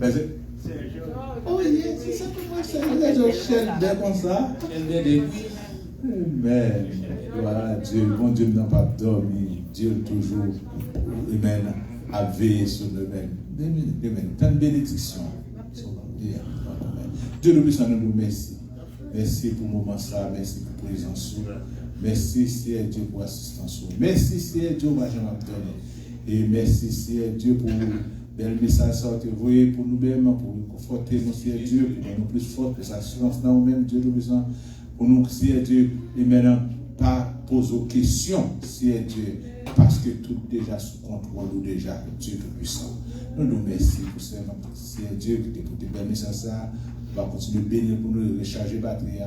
Vas-y. Oh, c'est ça que moi, c'est les chaînes de comme ça. Amen. Gloire à Dieu. Bon Dieu n'a pas dormi. Dieu toujours, amen, a veillé sur nous-mêmes. Amen. Tant de bénédictions. Dieu nous puissant nous merci. Merci pour le moment ça. Merci pour la présence. Merci, Seigneur Dieu, pour l'assistance. Merci, Seigneur Dieu, pour l'argent donné. Et merci, Seigneur Dieu, pour le bel message que vous envoyez pour nous-mêmes, pour nous conforter, mon Seigneur Dieu, pour nous plus fort, pour l'assurance dans nous-mêmes, Dieu nous puissant, pour nous, Seigneur Dieu, et maintenant, pas poser aux questions, Seigneur Dieu, parce que tout déjà sous contrôle ou déjà, Dieu tout-puissant. Nous nous remercions pour ça, Seigneur Dieu, qui pour tes belles messages, on va continuer à bénir pour nous recharger la batterie,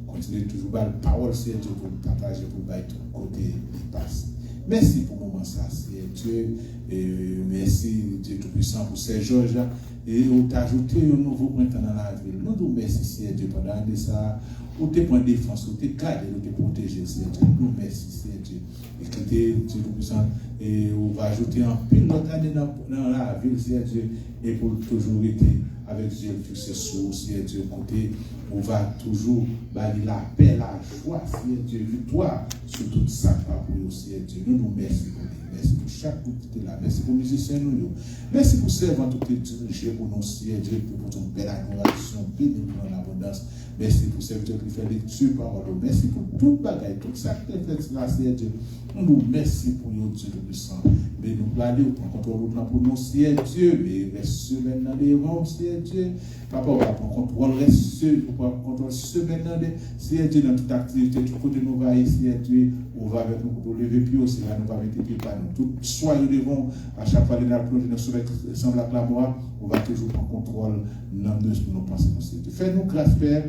continuer toujours à la parole, Seigneur Dieu, pour partager, pour bailler tout côté qui passe. Merci pour le moment ça, Seigneur Dieu. Et merci, Dieu Tout-Puissant, pour ces Georges. Et on t'a ajouté un nouveau printemps dans la ville. Nous nous merci, Seigneur Dieu, pendant l'année ça. On te prend défense, on te garde, on te protège, Seigneur Dieu. Nous merci, Seigneur Dieu. Et que Dieu Tout-Puissant, et on va ajouter un pile d'autres années dans la ville, Seigneur Dieu, et pour toujours être avec Dieu, fixé sur, Seigneur Dieu, côté, on va toujours balayer la paix, la joie, Seigneur Dieu, victoire sur tout ça, pour nous, Seigneur Dieu. Nous nous merci pour lui. Merci pour chaque groupe qui est là. Merci pour les musiciens, nous. Merci pour servants qui est dirigé pour nous, Seigneur Dieu, pour ton belle adoration, béni pour l'abondance. Merci pour serviteur qui fait lecture, parole. Merci pour tout bagaille, tout ça qui est fait là, Seigneur Dieu. Nous nous merci pour nous, Dieu Tout-Puissant. Mais nous allons prendre contrôle pour nous, Seigneur Dieu. Mais reste semaine dans les rangs, Seigneur Dieu. Papa, on va prendre contrôle, reste contrôle semaine dans les, Seigneur Dieu, dans toute activité, tout côté nous va, Seigneur Dieu. On va avec nous pour lever pied aussi, là, nous va mettre pied par nous. Tout soit nous devons, à chaque fois, nous allons nous sauver sans la clamoire, on va toujours prendre contrôle dans nous pour nous penser, Seigneur Dieu. Fais-nous grâce, Père.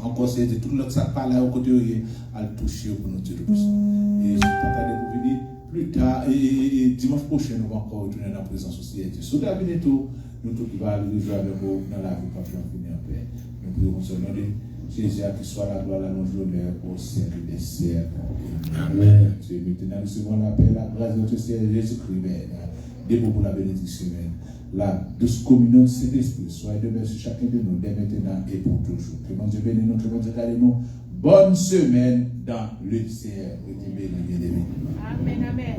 Encore, c'est de tout notre sac par là, au côté, à le toucher pour nous, Dieu Tout-Puissant. Et je t'entends de venir plus tard, et dimanche prochain, nous allons encore retourner dans la présence aussi. Et Dieu. Soudain, bientôt, nous tous qui va aller jouer avec vous dans la vie, pas plus en finir en paix. Nous prions sur le nom de Jésus, qui soit la gloire, la l'honneur au siècle des siècles. Amen. Dieu, maintenant, nous recevons la paix, la grâce de notre Seigneur Jésus-Christ. Debout pour la bénédiction. La douce communion de cet esprit soit demeure sur chacun de nous, dès maintenant et pour toujours. Que mon Dieu bénisse nous, que mon Dieu garde nous. Bonne semaine dans le Seigneur. Amen, amen.